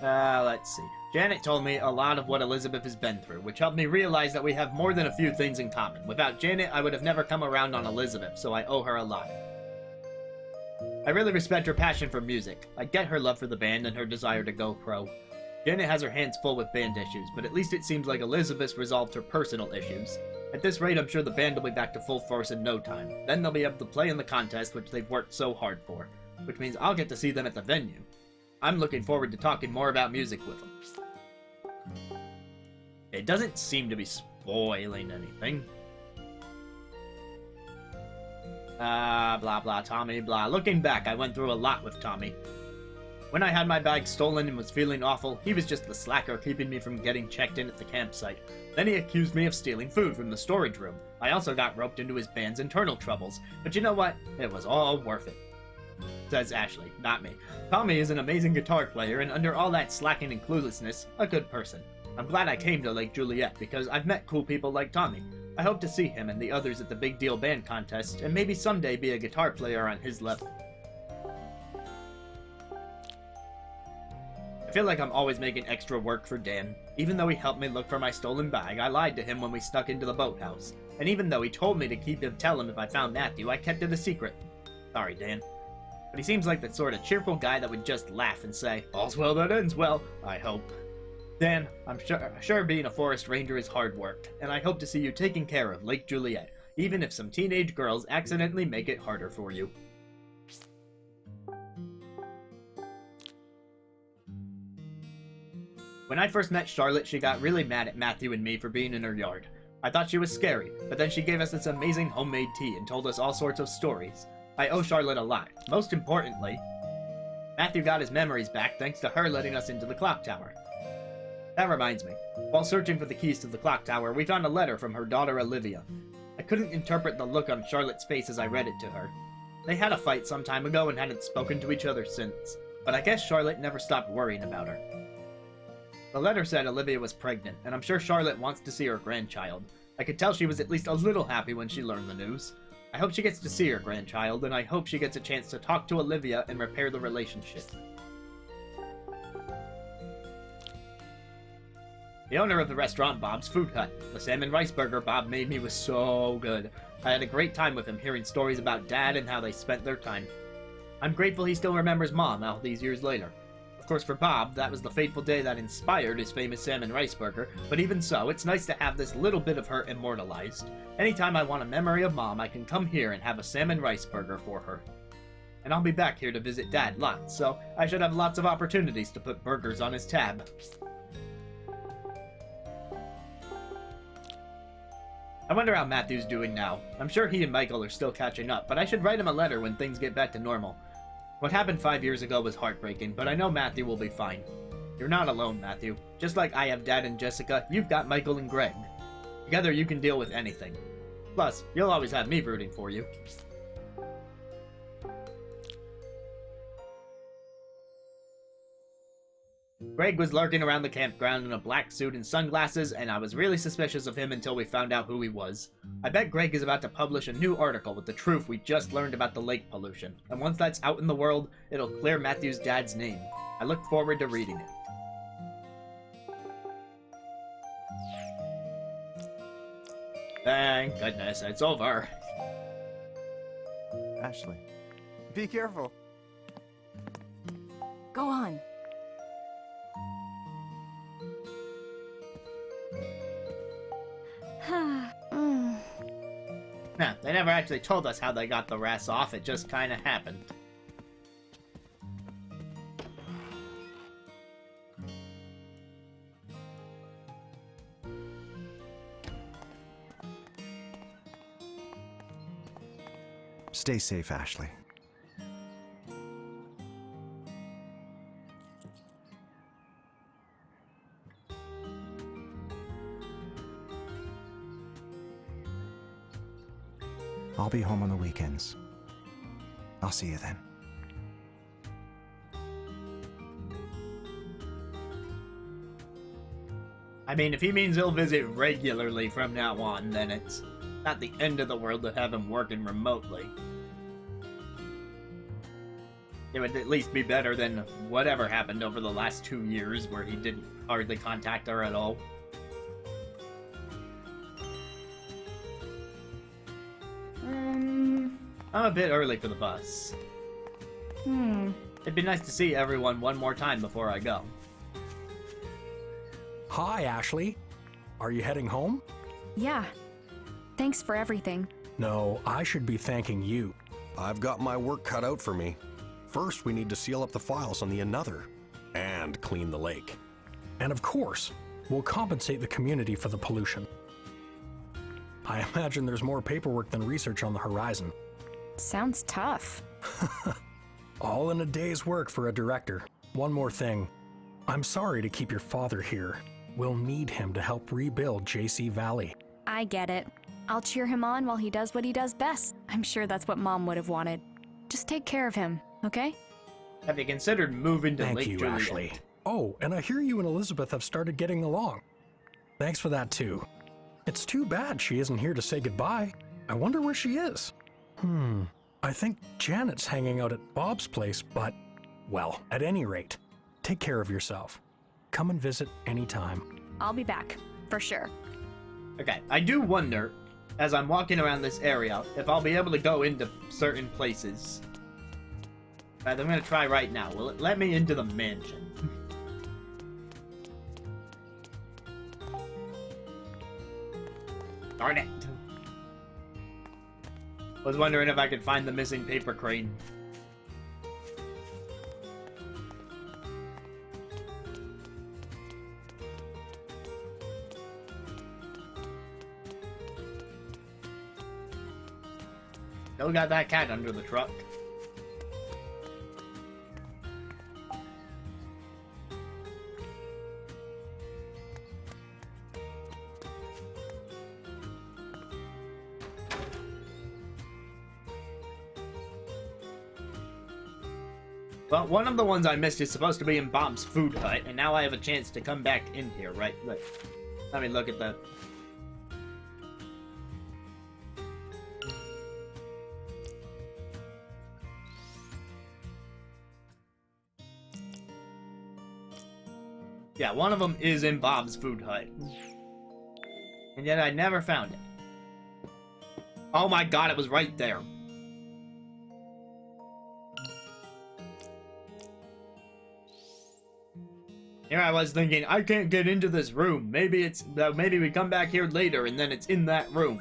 Let's see. Janet told me a lot of what Elizabeth has been through, which helped me realize that we have more than a few things in common. Without Janet, I would have never come around on Elizabeth, so I owe her a lot. I really respect her passion for music. I get her love for the band and her desire to go pro. Janet has her hands full with band issues, but at least it seems like Elizabeth's resolved her personal issues. At this rate, I'm sure the band will be back to full force in no time. Then they'll be able to play in the contest, which they've worked so hard for. Which means I'll get to see them at the venue. I'm looking forward to talking more about music with them. It doesn't seem to be spoiling anything. Blah blah Tommy, blah. Looking back, I went through a lot with Tommy. When I had my bag stolen and was feeling awful, he was just the slacker keeping me from getting checked in at the campsite. Then he accused me of stealing food from the storage room. I also got roped into his band's internal troubles. But you know what? It was all worth it. Says Ashley, not me. Tommy is an amazing guitar player, and under all that slacking and cluelessness, a good person. I'm glad I came to Lake Juliet, because I've met cool people like Tommy. I hope to see him and the others at the Big Deal Band contest, and maybe someday be a guitar player on his level. I feel like I'm always making extra work for Dan. Even though he helped me look for my stolen bag, I lied to him when we snuck into the boathouse. And even though he told me to tell him if I found Matthew, I kept it a secret. Sorry, Dan. But he seems like the sort of cheerful guy that would just laugh and say, "All's well that ends well," I hope. Dan, I'm sure being a forest ranger is hard work, and I hope to see you taking care of Lake Juliet, even if some teenage girls accidentally make it harder for you. When I first met Charlotte, she got really mad at Matthew and me for being in her yard. I thought she was scary, but then she gave us this amazing homemade tea and told us all sorts of stories. I owe Charlotte a lot. Most importantly, Matthew got his memories back thanks to her letting us into the clock tower. That reminds me, while searching for the keys to the clock tower, we found a letter from her daughter Olivia. I couldn't interpret the look on Charlotte's face as I read it to her. They had a fight some time ago and hadn't spoken to each other since, but I guess Charlotte never stopped worrying about her. The letter said Olivia was pregnant, and I'm sure Charlotte wants to see her grandchild. I could tell she was at least a little happy when she learned the news. I hope she gets to see her grandchild, and I hope she gets a chance to talk to Olivia and repair the relationship. The owner of the restaurant Bob's Food Hut. The salmon rice burger Bob made me was so good. I had a great time with him, hearing stories about Dad and how they spent their time. I'm grateful he still remembers Mom all these years later. Of course, for Bob, that was the fateful day that inspired his famous salmon rice burger, but even so, it's nice to have this little bit of her immortalized. Anytime I want a memory of Mom, I can come here and have a salmon rice burger for her. And I'll be back here to visit Dad lots, so I should have lots of opportunities to put burgers on his tab. I wonder how Matthew's doing now. I'm sure he and Michael are still catching up, but I should write him a letter when things get back to normal. What happened 5 years ago was heartbreaking, but I know Matthew will be fine. You're not alone, Matthew. Just like I have Dad and Jessica, you've got Michael and Greg. Together you can deal with anything. Plus, you'll always have me rooting for you. Greg was lurking around the campground in a black suit and sunglasses, and I was really suspicious of him until we found out who he was. I bet Greg is about to publish a new article with the truth we just learned about the lake pollution, and once that's out in the world, it'll clear Matthew's dad's name. I look forward to reading it. Thank goodness, it's over. Ashley, be careful. Go on. Nah, they never actually told us how they got the rats off, it just kinda happened. Stay safe, Ashley. I'll be home on the weekends. I'll see you then. I mean, if he means he'll visit regularly from now on, then it's not the end of the world to have him working remotely. It would at least be better than whatever happened over the last 2 years where he didn't hardly contact her at all. I'm a bit early for the bus. It'd be nice to see everyone one more time before I go. Hi, Ashley. Are you heading home? Yeah. Thanks for everything. No, I should be thanking you. I've got my work cut out for me. First, we need to seal up the files on the Another and clean the lake. And of course, we'll compensate the community for the pollution. I imagine there's more paperwork than research on the horizon. Sounds tough. All in a day's work for a director. One more thing. I'm sorry to keep your father here. We'll need him to help rebuild JC Valley. I get it. I'll cheer him on while he does what he does best. I'm sure that's what Mom would have wanted. Just take care of him, okay? Have you considered moving to Thank Lake you, Juliet? Ashley. Oh, and I hear you and Elizabeth have started getting along. Thanks for that, too. It's too bad she isn't here to say goodbye. I wonder where she is. I think Janet's hanging out at Bob's place, but, well, at any rate, take care of yourself. Come and visit anytime. I'll be back, for sure. Okay, I do wonder, as I'm walking around this area, if I'll be able to go into certain places. Alright, I'm gonna try right now. Will it let me into the mansion? Darn it! Was wondering if I could find the missing paper crane. Still got that cat under the truck. Well, one of the ones I missed is supposed to be in Bob's Food Hut, and now I have a chance to come back in here, right? Let me look at that. Yeah, one of them is in Bob's food hut. And yet I never found it. Oh my god, it was right there. Here I was thinking, I can't get into this room. Maybe we come back here later and then it's in that room.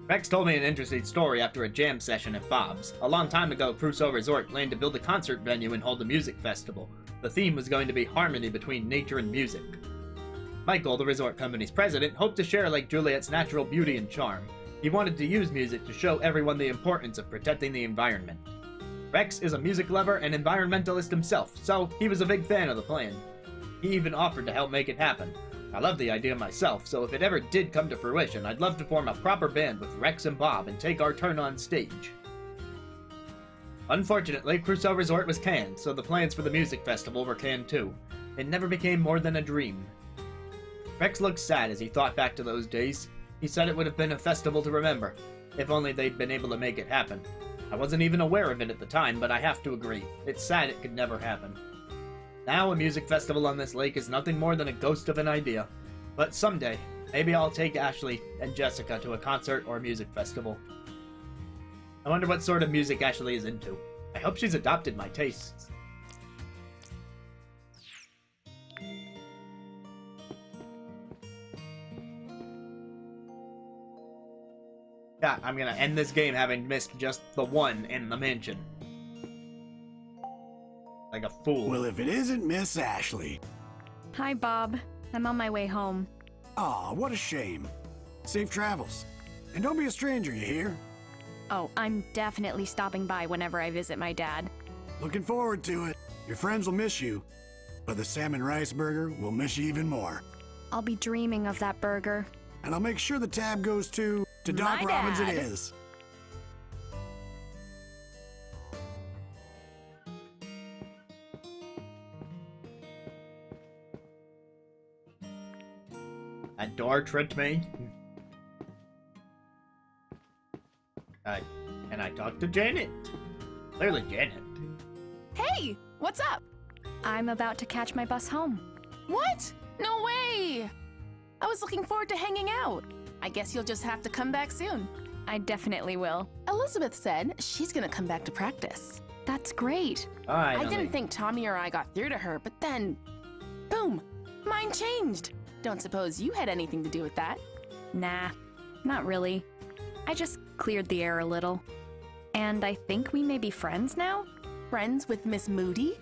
Rex told me an interesting story after a jam session at Bob's. A long time ago, Crusoe Resort planned to build a concert venue and hold a music festival. The theme was going to be harmony between nature and music. Michael, the resort company's president, hoped to share Lake Juliet's natural beauty and charm. He wanted to use music to show everyone the importance of protecting the environment. Rex is a music lover and environmentalist himself, so he was a big fan of the plan. He even offered to help make it happen. I love the idea myself, so if it ever did come to fruition, I'd love to form a proper band with Rex and Bob and take our turn on stage. Unfortunately, Crusoe Resort was canned, so the plans for the music festival were canned too. It never became more than a dream. Rex looked sad as he thought back to those days. He said it would have been a festival to remember, if only they'd been able to make it happen. I wasn't even aware of it at the time, but I have to agree. It's sad it could never happen. Now a music festival on this lake is nothing more than a ghost of an idea. But someday, maybe I'll take Ashley and Jessica to a concert or a music festival. I wonder what sort of music Ashley is into. I hope she's adopted my tastes. Yeah, I'm gonna end this game having missed just the one in the mansion. Like a fool. Well, if it isn't Miss Ashley. Hi, Bob. I'm on my way home. Aw, what a shame. Safe travels. And don't be a stranger, you hear? Oh, I'm definitely stopping by whenever I visit my dad. Looking forward to it. Your friends will miss you, but the salmon rice burger will miss you even more. I'll be dreaming of that burger. And I'll make sure the tab goes to Doc My Robbins dad. it is. That door tricked me. Can I talk to Janet? Clearly Janet. Hey, what's up? I'm about to catch my bus home. What? No way! I was looking forward to hanging out. I guess you'll just have to come back soon. I definitely will. Elizabeth said she's gonna come back to practice. That's great. I didn't think Tommy or I got through to her, but then, boom, mine changed. Don't suppose you had anything to do with that? Nah, not really. I just cleared the air a little. And I think we may be friends now? Friends with Miss Moody?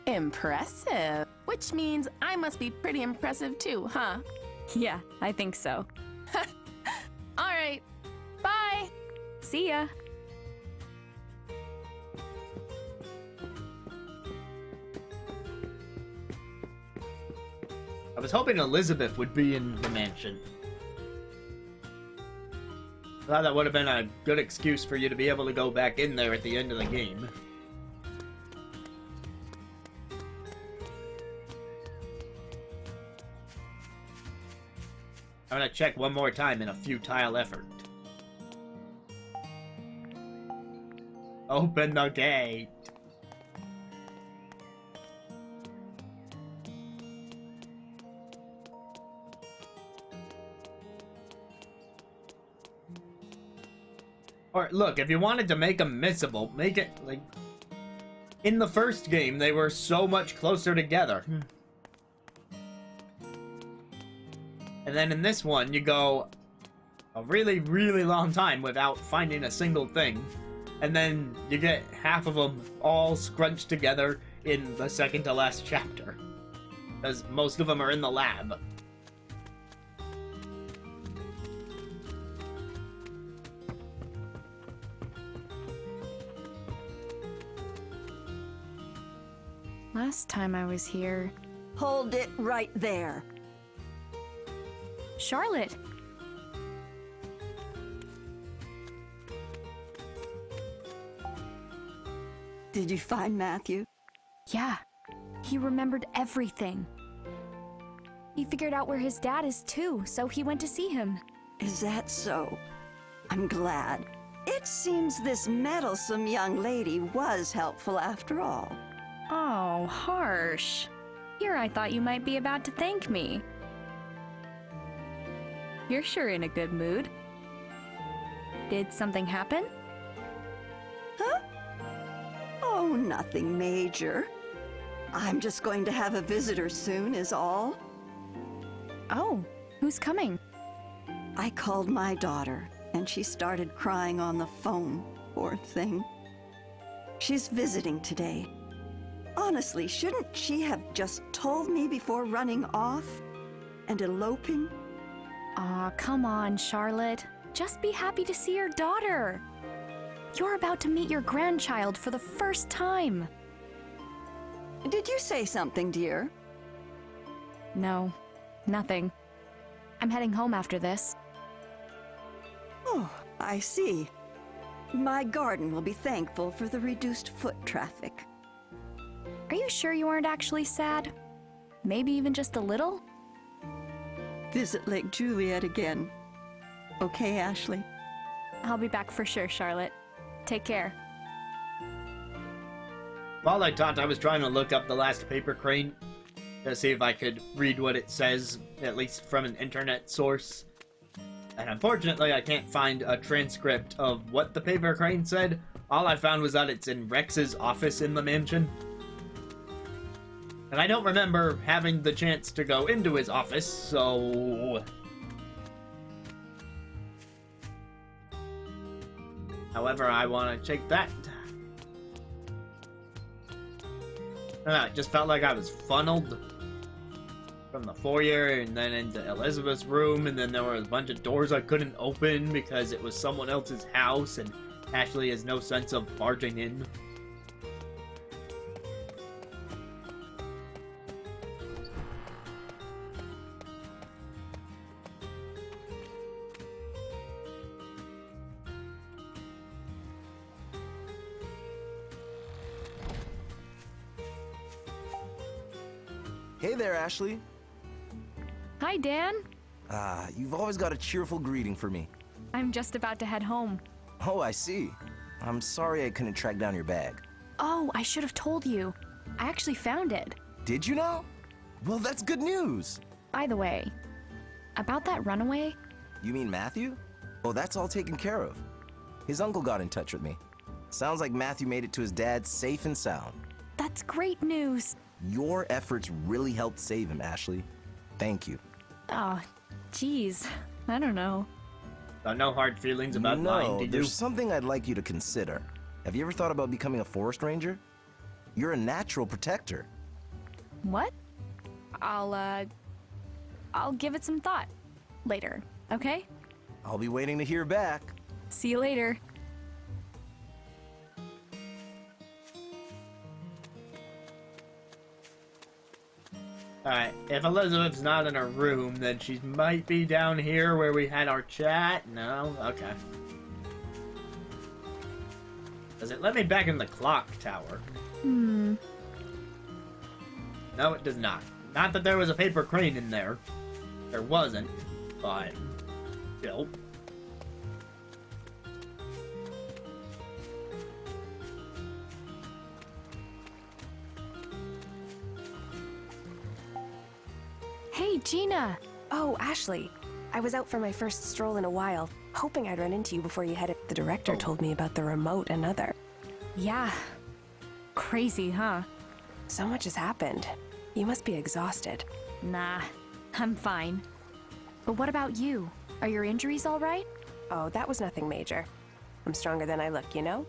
Impressive. Which means I must be pretty impressive too, huh? Yeah, I think so. All right. Bye. See ya. I was hoping Elizabeth would be in the mansion. I thought that would have been a good excuse for you to be able to go back in there at the end of the game. I'm gonna check one more time in a futile effort. Open the gate. Or, look, if you wanted to make them missable, make it, like... In the first game, they were so much closer together. And then in this one, you go a really, really long time without finding a single thing. And then you get half of them all scrunched together in the second to last chapter. Because most of them are in the lab. Last time I was here... Hold it right there. Charlotte! Did you find Matthew? Yeah, he remembered everything. He figured out where his dad is too, so he went to see him. Is that so? I'm glad. It seems this meddlesome young lady was helpful after all. Oh, harsh. Here I thought you might be about to thank me. You're sure in a good mood. Did something happen? Huh? Oh, nothing major. I'm just going to have a visitor soon, is all. Oh, who's coming? I called my daughter, and she started crying on the phone, poor thing. She's visiting today. Honestly, shouldn't she have just told me before running off and eloping? Aw, come on, Charlotte. Just be happy to see your daughter. You're about to meet your grandchild for the first time. Did you say something, dear? No, nothing. I'm heading home after this. Oh, I see. My garden will be thankful for the reduced foot traffic. Are you sure you aren't actually sad? Maybe even just a little? Visit Lake Juliet again. Okay, Ashley? I'll be back for sure, Charlotte. Take care. While I thought, I was trying to look up the last paper crane to see if I could read what it says, at least from an internet source. And unfortunately, I can't find a transcript of what the paper crane said. All I found was that it's in Rex's office in the mansion. And I don't remember having the chance to go into his office, so... However, I want to check that. It just felt like I was funneled from the foyer and then into Elizabeth's room, and then there were a bunch of doors I couldn't open because it was someone else's house, and Ashley has no sense of barging in. Hey there, Ashley. Hi, Dan. You've always got a cheerful greeting for me. I'm just about to head home. Oh, I see. I'm sorry I couldn't track down your bag. Oh, I should have told you. I actually found it. Did you now? Well, that's good news. By the way, about that runaway... You mean Matthew? Oh, that's all taken care of. His uncle got in touch with me. Sounds like Matthew made it to his dad safe and sound. That's great news. Your efforts really helped save him, Ashley. Thank you. Oh, geez. I don't know. No hard feelings about lying, did you? There's something I'd like you to consider. Have you ever thought about becoming a forest ranger? You're a natural protector. What? I'll give it some thought. Later, okay? I'll be waiting to hear back. See you later. Alright, if Elizabeth's not in her room, then she might be down here where we had our chat. No? Okay. Does it let me back in the clock tower? Hmm. No, it does not. Not that there was a paper crane in there. There wasn't, but still. Hey, Gina! Oh, Ashley. I was out for my first stroll in a while, hoping I'd run into you before you headed. The director told me about the remote and other. Yeah. Crazy, huh? So much has happened. You must be exhausted. Nah, I'm fine. But what about you? Are your injuries all right? Oh, that was nothing major. I'm stronger than I look, you know?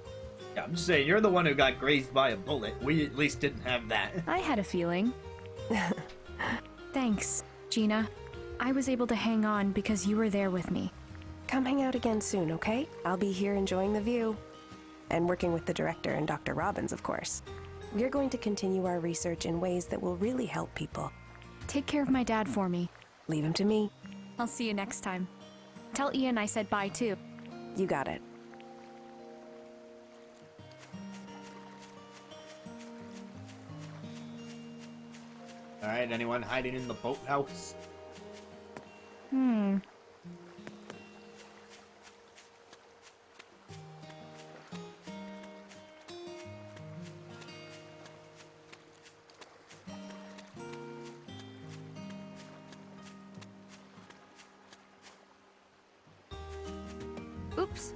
Yeah, I'm just saying, you're the one who got grazed by a bullet. We at least didn't have that. I had a feeling. Thanks, Gina. I was able to hang on because you were there with me. Come hang out again soon, okay? I'll be here enjoying the view. And working with the director and Dr. Robbins, of course. We're going to continue our research in ways that will really help people. Take care of my dad for me. Leave him to me. I'll see you next time. Tell Ian I said bye, too. You got it. Alright, anyone hiding in the boathouse? Oops.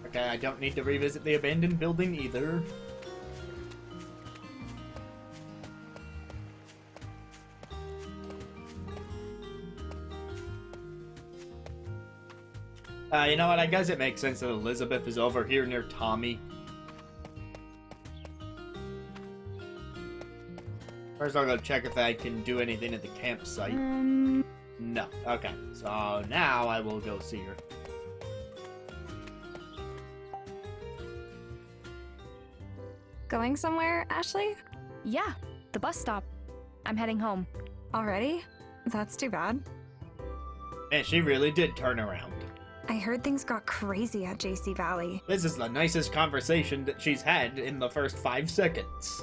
Okay, I don't need to revisit the abandoned building either. You know what? I guess it makes sense that Elizabeth is over here near Tommy. First, I'll go check if I can do anything at the campsite. No. Okay. So now I will go see her. Going somewhere, Ashley? Yeah, the bus stop. I'm heading home. Already? That's too bad. Man, she really did turn around. I heard things got crazy at JC Valley. This is the nicest conversation that she's had in the first 5 seconds.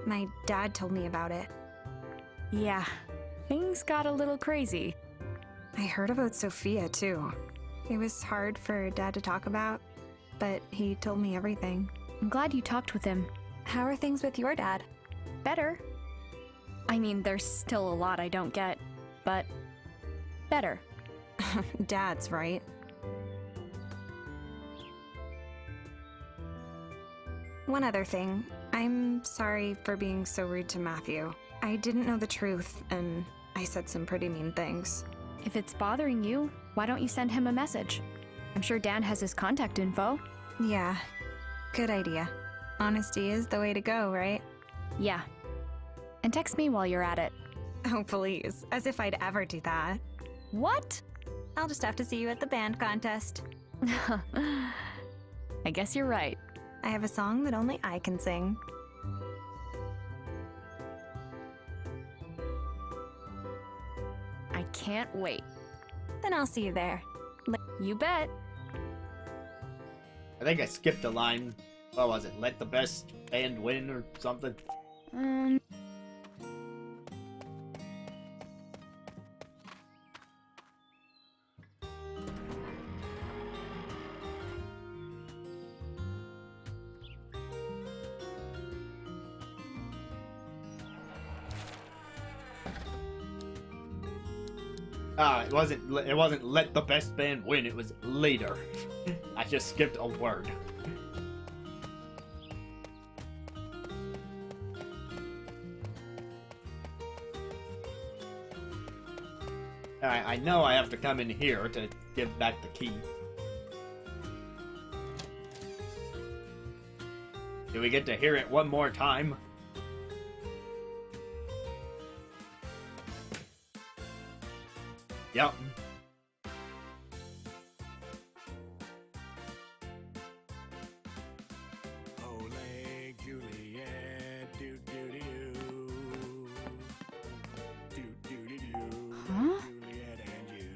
My dad told me about it. Yeah, things got a little crazy. I heard about Sophia, too. It was hard for Dad to talk about, but he told me everything. I'm glad you talked with him. How are things with your dad? Better. I mean, there's still a lot I don't get, but better. Dad's right. One other thing. I'm sorry for being so rude to Matthew. I didn't know the truth, and I said some pretty mean things. If it's bothering you, why don't you send him a message? I'm sure Dan has his contact info. Yeah, good idea. Honesty is the way to go, right? Yeah. And text me while you're at it. Oh, please. As if I'd ever do that. What? I'll just have to see you at the band contest. I guess you're right. I have a song that only I can sing. I can't wait. Then I'll see you there. You bet. I think I skipped a line. What was it? Let the best band win or something? It wasn't let the best band win, it was later. I just skipped a word. Alright, I know I have to come in here to give back the key. Do we get to hear it one more time? Yep. Oh, Lake Juliet, do-do-do-do. Do-do-do-do. Huh? Juliet and you.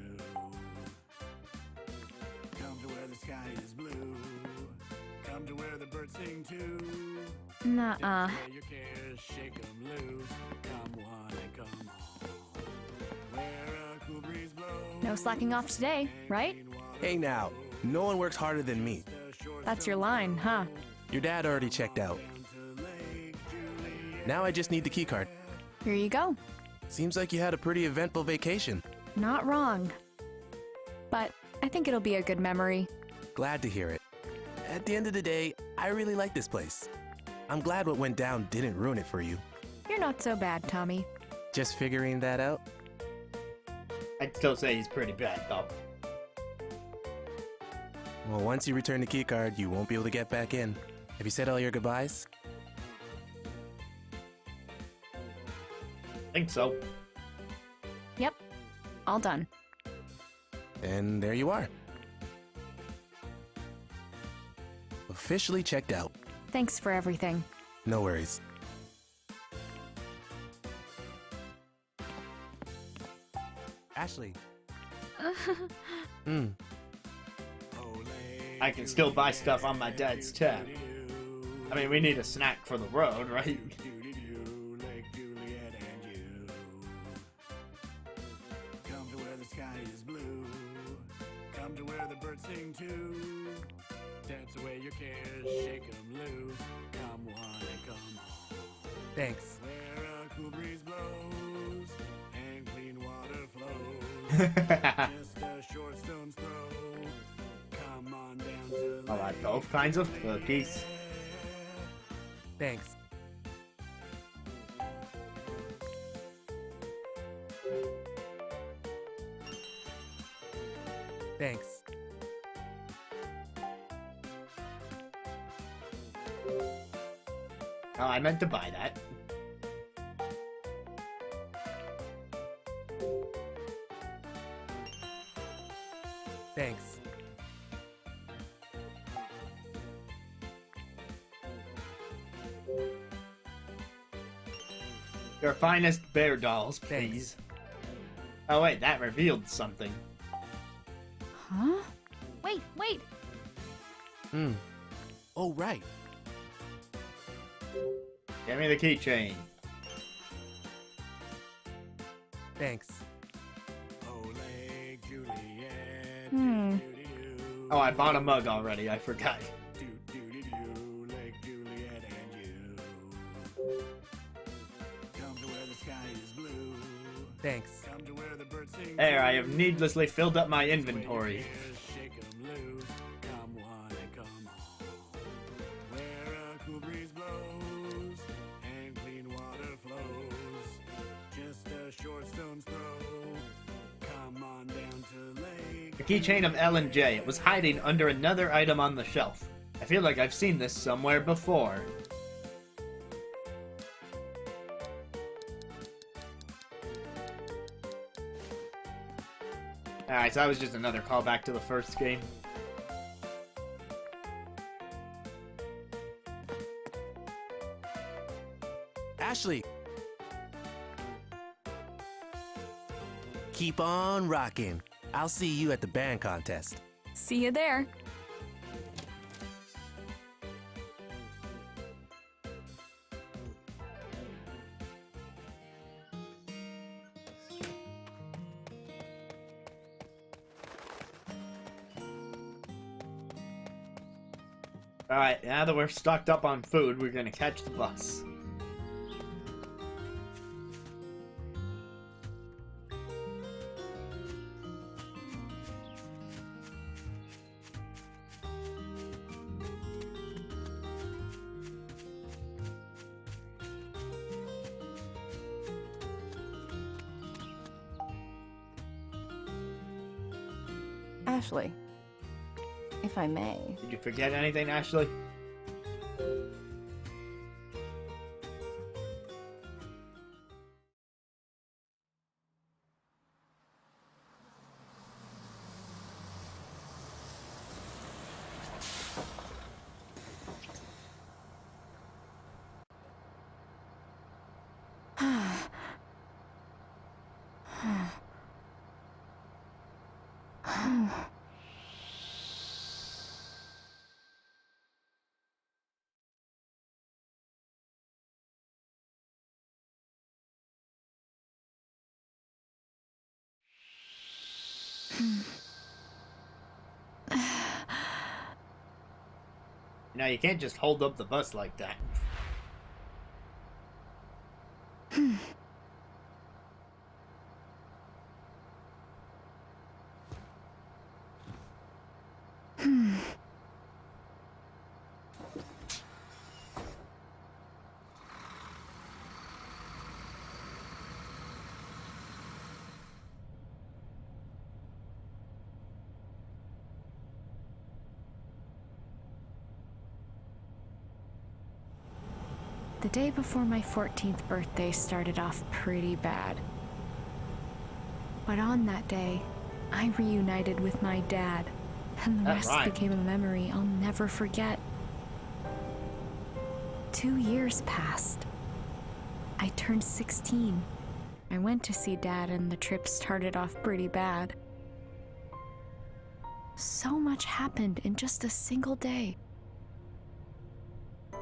Come to where the sky is blue. Come to where the birds sing too. Nuh-uh. Take away your cares, shake 'em loose. Come one and come on. Where a cool breeze blows. No slacking off today, right? Hey now, no one works harder than me. That's your line, huh? Your dad already checked out. Now I just need the keycard. Here you go. Seems like you had a pretty eventful vacation. Not wrong. But I think it'll be a good memory. Glad to hear it. At the end of the day, I really like this place. I'm glad what went down didn't ruin it for you. You're not so bad, Tommy. Just figuring that out? I'd still say he's pretty bad, though. Well, once you return the keycard, you won't be able to get back in. Have you said all your goodbyes? Think so. Yep. All done. And there you are. Officially checked out. Thanks for everything. No worries. Ashley. I can still buy stuff on my dad's tab. I mean, we need a snack for the road, right? two. Dance away your cares, shake 'em loose. Come one and come home. Thanks. Where a cool breeze blows and clean water flows. Just a short stone's throw. Come on down to I like both kinds of cookies. Thanks. Thanks. Oh, I meant to buy that. Thanks. Your finest bear dolls, please. Oh wait, that revealed something. Huh? Wait! Oh, right. Give me the keychain. Thanks. Oh, I bought a mug already, I forgot. Thanks. There, I have needlessly filled up my inventory. The keychain of L and J. It was hiding under another item on the shelf. I feel like I've seen this somewhere before. Alright, so that was just another callback to the first game. Ashley! Keep on rocking. I'll see you at the band contest. See you there. Alright, now that we're stocked up on food, we're gonna catch the bus. Ashley, if I may. Did you forget anything, Ashley? No, you can't just hold up the bus like that. The day before my 14th birthday started off pretty bad. But on that day, I reunited with my dad, and the rest became a memory I'll never forget. 2 years passed. I turned 16. I went to see Dad, and the trip started off pretty bad. So much happened in just a single day.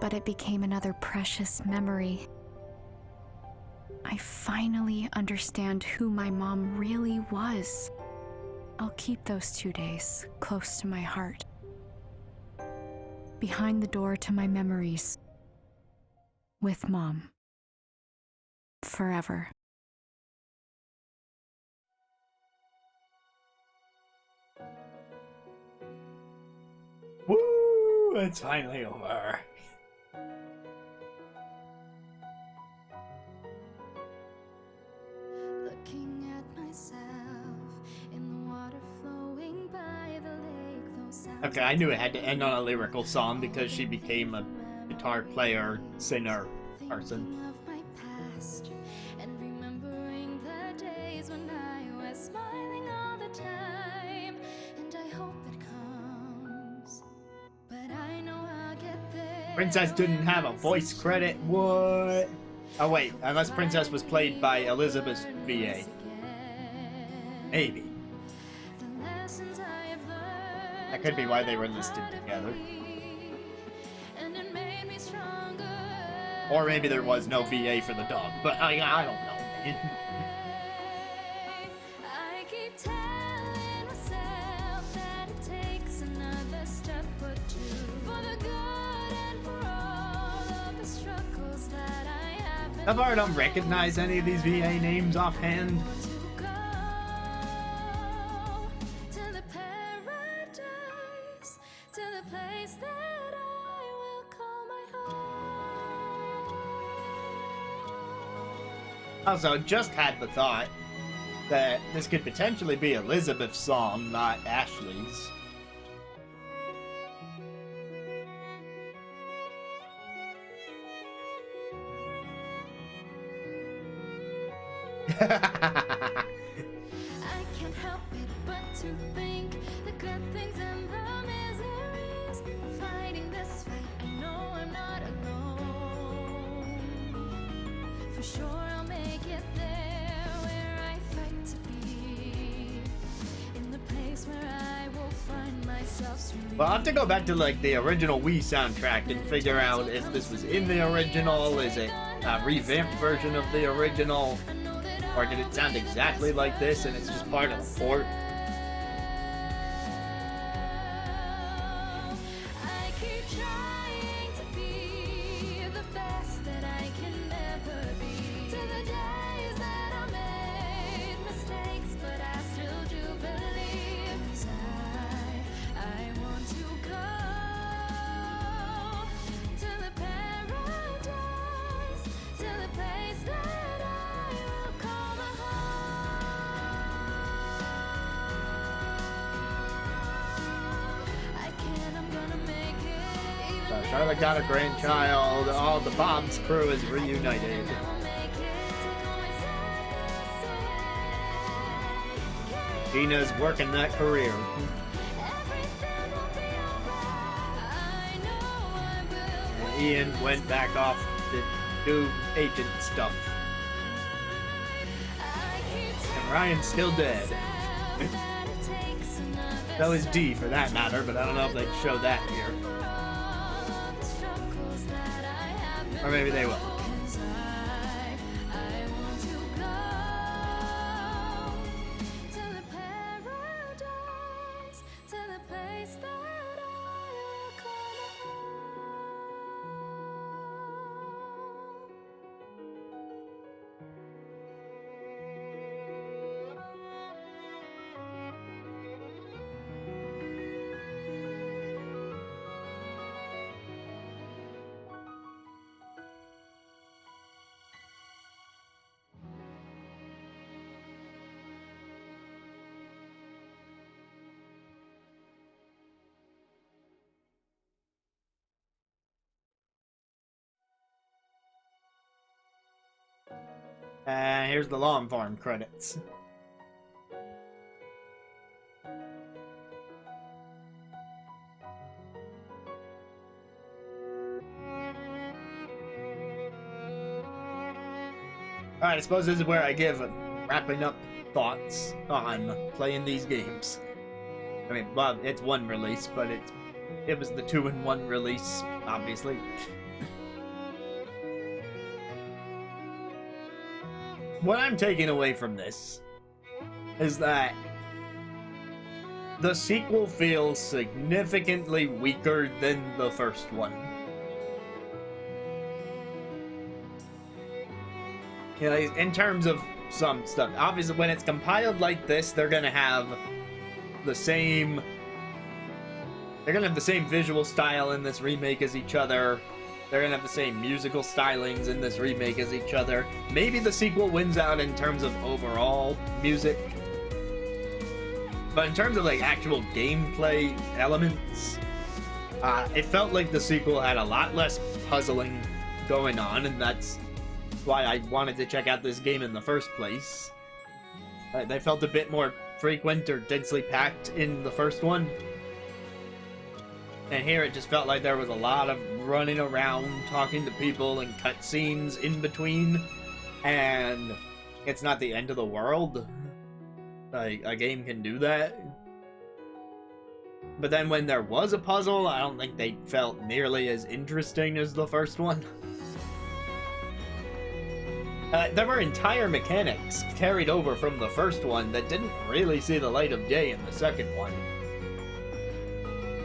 But it became another precious memory. I finally understand who my mom really was. I'll keep those 2 days close to my heart. Behind the door to my memories. With Mom. Forever. Woo! It's finally over. Looking at myself in the water flowing by the lake, those sounds. Okay, I knew it had to end on a lyrical song because she became a guitar player, singer, person. Of my past and remembering the days when I was smiling all the time, and I hope it comes, but I know I'll get there. Princess didn't have a voice credit. What? Oh wait, unless Princess was played by Elizabeth's VA. Maybe. That could be why they were listed together. Or maybe there was no VA for the dog, but I don't know. I keep telling myself that it takes another step or two for the good and for all of the struggles that I have. I've already don't recognize any of these VA names offhand. To the paradise, to the place that I will call my home. Also, just had the thought that this could potentially be Elizabeth's song, not Ashley's. I can't help it but to think the good things and the miseries. Fighting this fight, I know I'm not alone. For sure I'll make it there where I fight to be. In the place where I will find myself streaming. Well, I'll have to go back to like the original Wii soundtrack and figure out if this was in the original, is it a revamped version of the original, or did it sound exactly like this and it's just part of the port? I keep trying to be the best that I can never be. To the days that I made mistakes, but I still do believe. 'Cause I want to go to the paradise, to the place that I will call my home. I can, I'm gonna make it. So Charlotte got a grandchild, all the Bob's crew is reunited. Gina's working that career. And Ian went back off to do agent stuff. And Ryan's still dead. So is Dee for that matter, but I don't know if they'd show that here. Or maybe they will. Here's the Lawn Farm credits. Alright, I suppose this is where I give wrapping up thoughts on playing these games. I mean, well, it's one release, but it was the 2-in-1 release, obviously. What I'm taking away from this is that the sequel feels significantly weaker than the first one. You know, in terms of some stuff. Obviously, when it's compiled like this, they're gonna have the same... They're gonna have the same visual style in this remake as each other. They're gonna have the same musical stylings in this remake as each other. Maybe the sequel wins out in terms of overall music. But in terms of, like, actual gameplay elements, it felt like the sequel had a lot less puzzling going on, and that's why I wanted to check out this game in the first place. They felt a bit more frequent or densely packed in the first one. And here it just felt like there was a lot of running around, talking to people, and cutscenes in between. And it's not the end of the world. Like, a game can do that. But then when there was a puzzle, I don't think they felt nearly as interesting as the first one. There were entire mechanics carried over from the first one that didn't really see the light of day in the second one.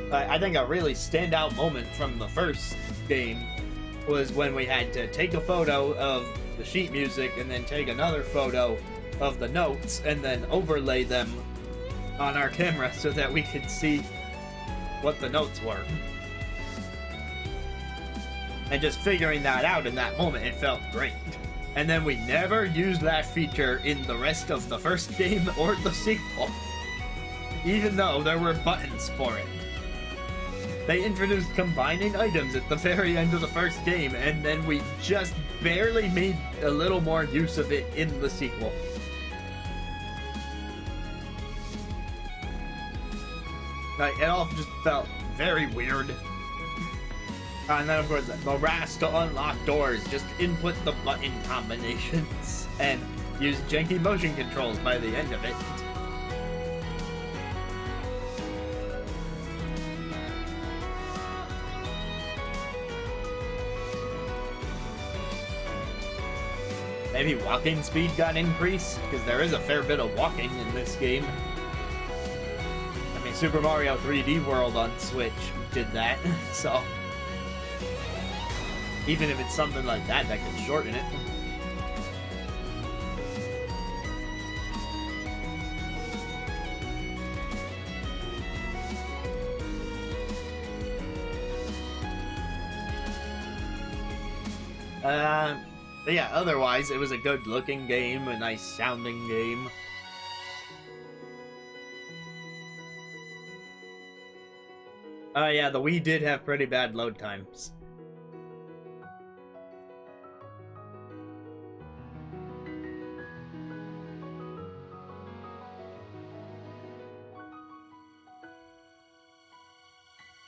I think a really standout moment from the first game was when we had to take a photo of the sheet music and then take another photo of the notes and then overlay them on our camera so that we could see what the notes were. And just figuring that out in that moment, it felt great. And then we never used that feature in the rest of the first game or the sequel, even though there were buttons for it. They introduced combining items at the very end of the first game, and then we just barely made a little more use of it in the sequel. Like, it all just felt very weird. And then, of course, the RAS to unlock doors, just input the button combinations and use janky motion controls by the end of it. Maybe walking speed got increased, because there is a fair bit of walking in this game. I mean, Super Mario 3D World on Switch did that, so... Even if it's something like that, that could shorten it. But yeah, otherwise, it was a good-looking game, a nice-sounding game. Yeah, the Wii did have pretty bad load times.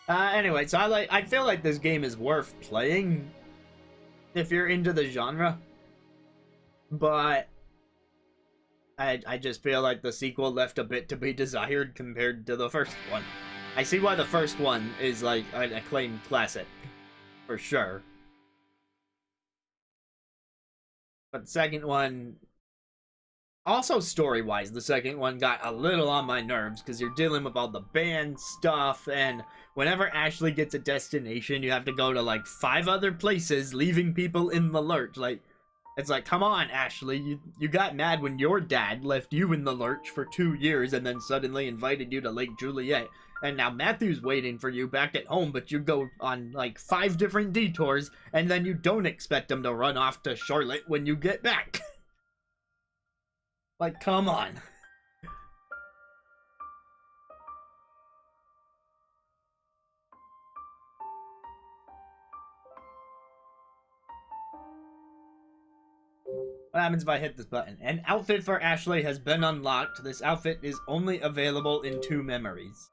Anyway, so I feel like this game is worth playing if you're into the genre, but I just feel like the sequel left a bit to be desired compared to the first one. I see why the first one is like an acclaimed classic, for sure. But the second one, also story-wise, the second one got a little on my nerves because you're dealing with all the band stuff, and whenever Ashley gets a destination, you have to go to like 5 other places, leaving people in the lurch. Like, it's like, come on, Ashley, you got mad when your dad left you in the lurch for 2 years and then suddenly invited you to Lake Juliet. And now Matthew's waiting for you back at home, but you go on like 5 different detours, and then you don't expect him to run off to Charlotte when you get back. Like, come on. What happens if I hit this button? An outfit for Ashley has been unlocked. This outfit is only available in 2 memories.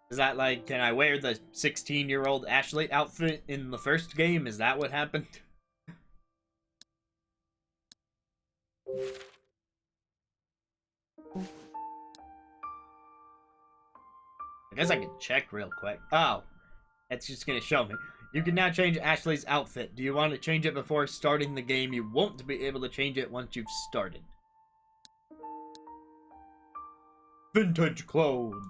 Is that like, can I wear the 16-year-old Ashley outfit in the first game? Is that what happened? I guess I can check real quick. Oh, it's just gonna show me. You can now change Ashley's outfit. Do you want to change it before starting the game? You won't be able to change it once you've started. Vintage clothes.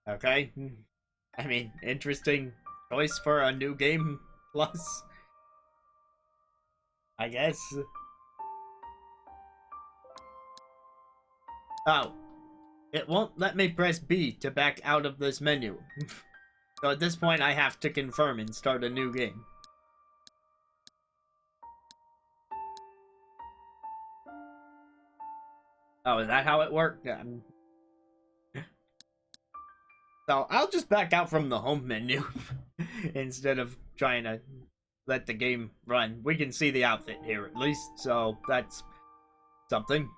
Okay. I mean, interesting choice for a new game plus. I guess. Oh. It won't let me press B to back out of this menu. So at this point I have to confirm and start a new game. Oh, is that how it worked? So I'll just back out from the home menu instead of trying to let the game run. We can see the outfit here at least, so that's something.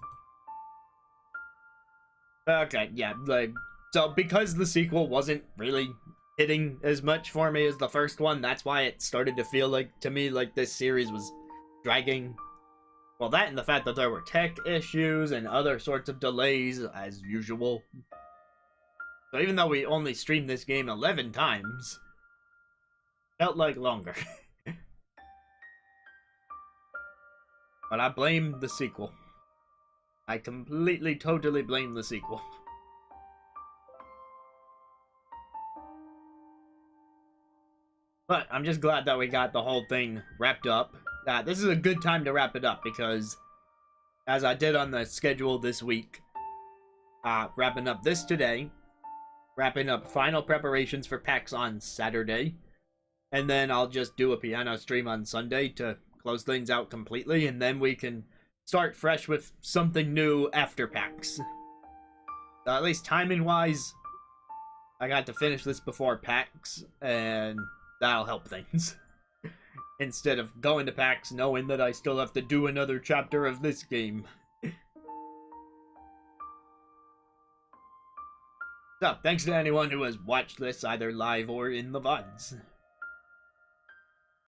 Okay, yeah, so because the sequel wasn't really hitting as much for me as the first one, that's why it started to feel like, to me, like this series was dragging. Well, that and the fact that there were tech issues and other sorts of delays, as usual. So even though we only streamed this game 11 times, felt like longer. But I blame the sequel. I completely, totally blame the sequel. But I'm just glad that we got the whole thing wrapped up. This is a good time to wrap it up because, as I did on the schedule this week, wrapping up this today, wrapping up final preparations for PAX on Saturday, and then I'll just do a piano stream on Sunday to close things out completely, and then we can start fresh with something new after PAX. So at least timing-wise, I got to finish this before PAX, and that'll help things. Instead of going to PAX knowing that I still have to do another chapter of this game. So, thanks to anyone who has watched this either live or in the VODs.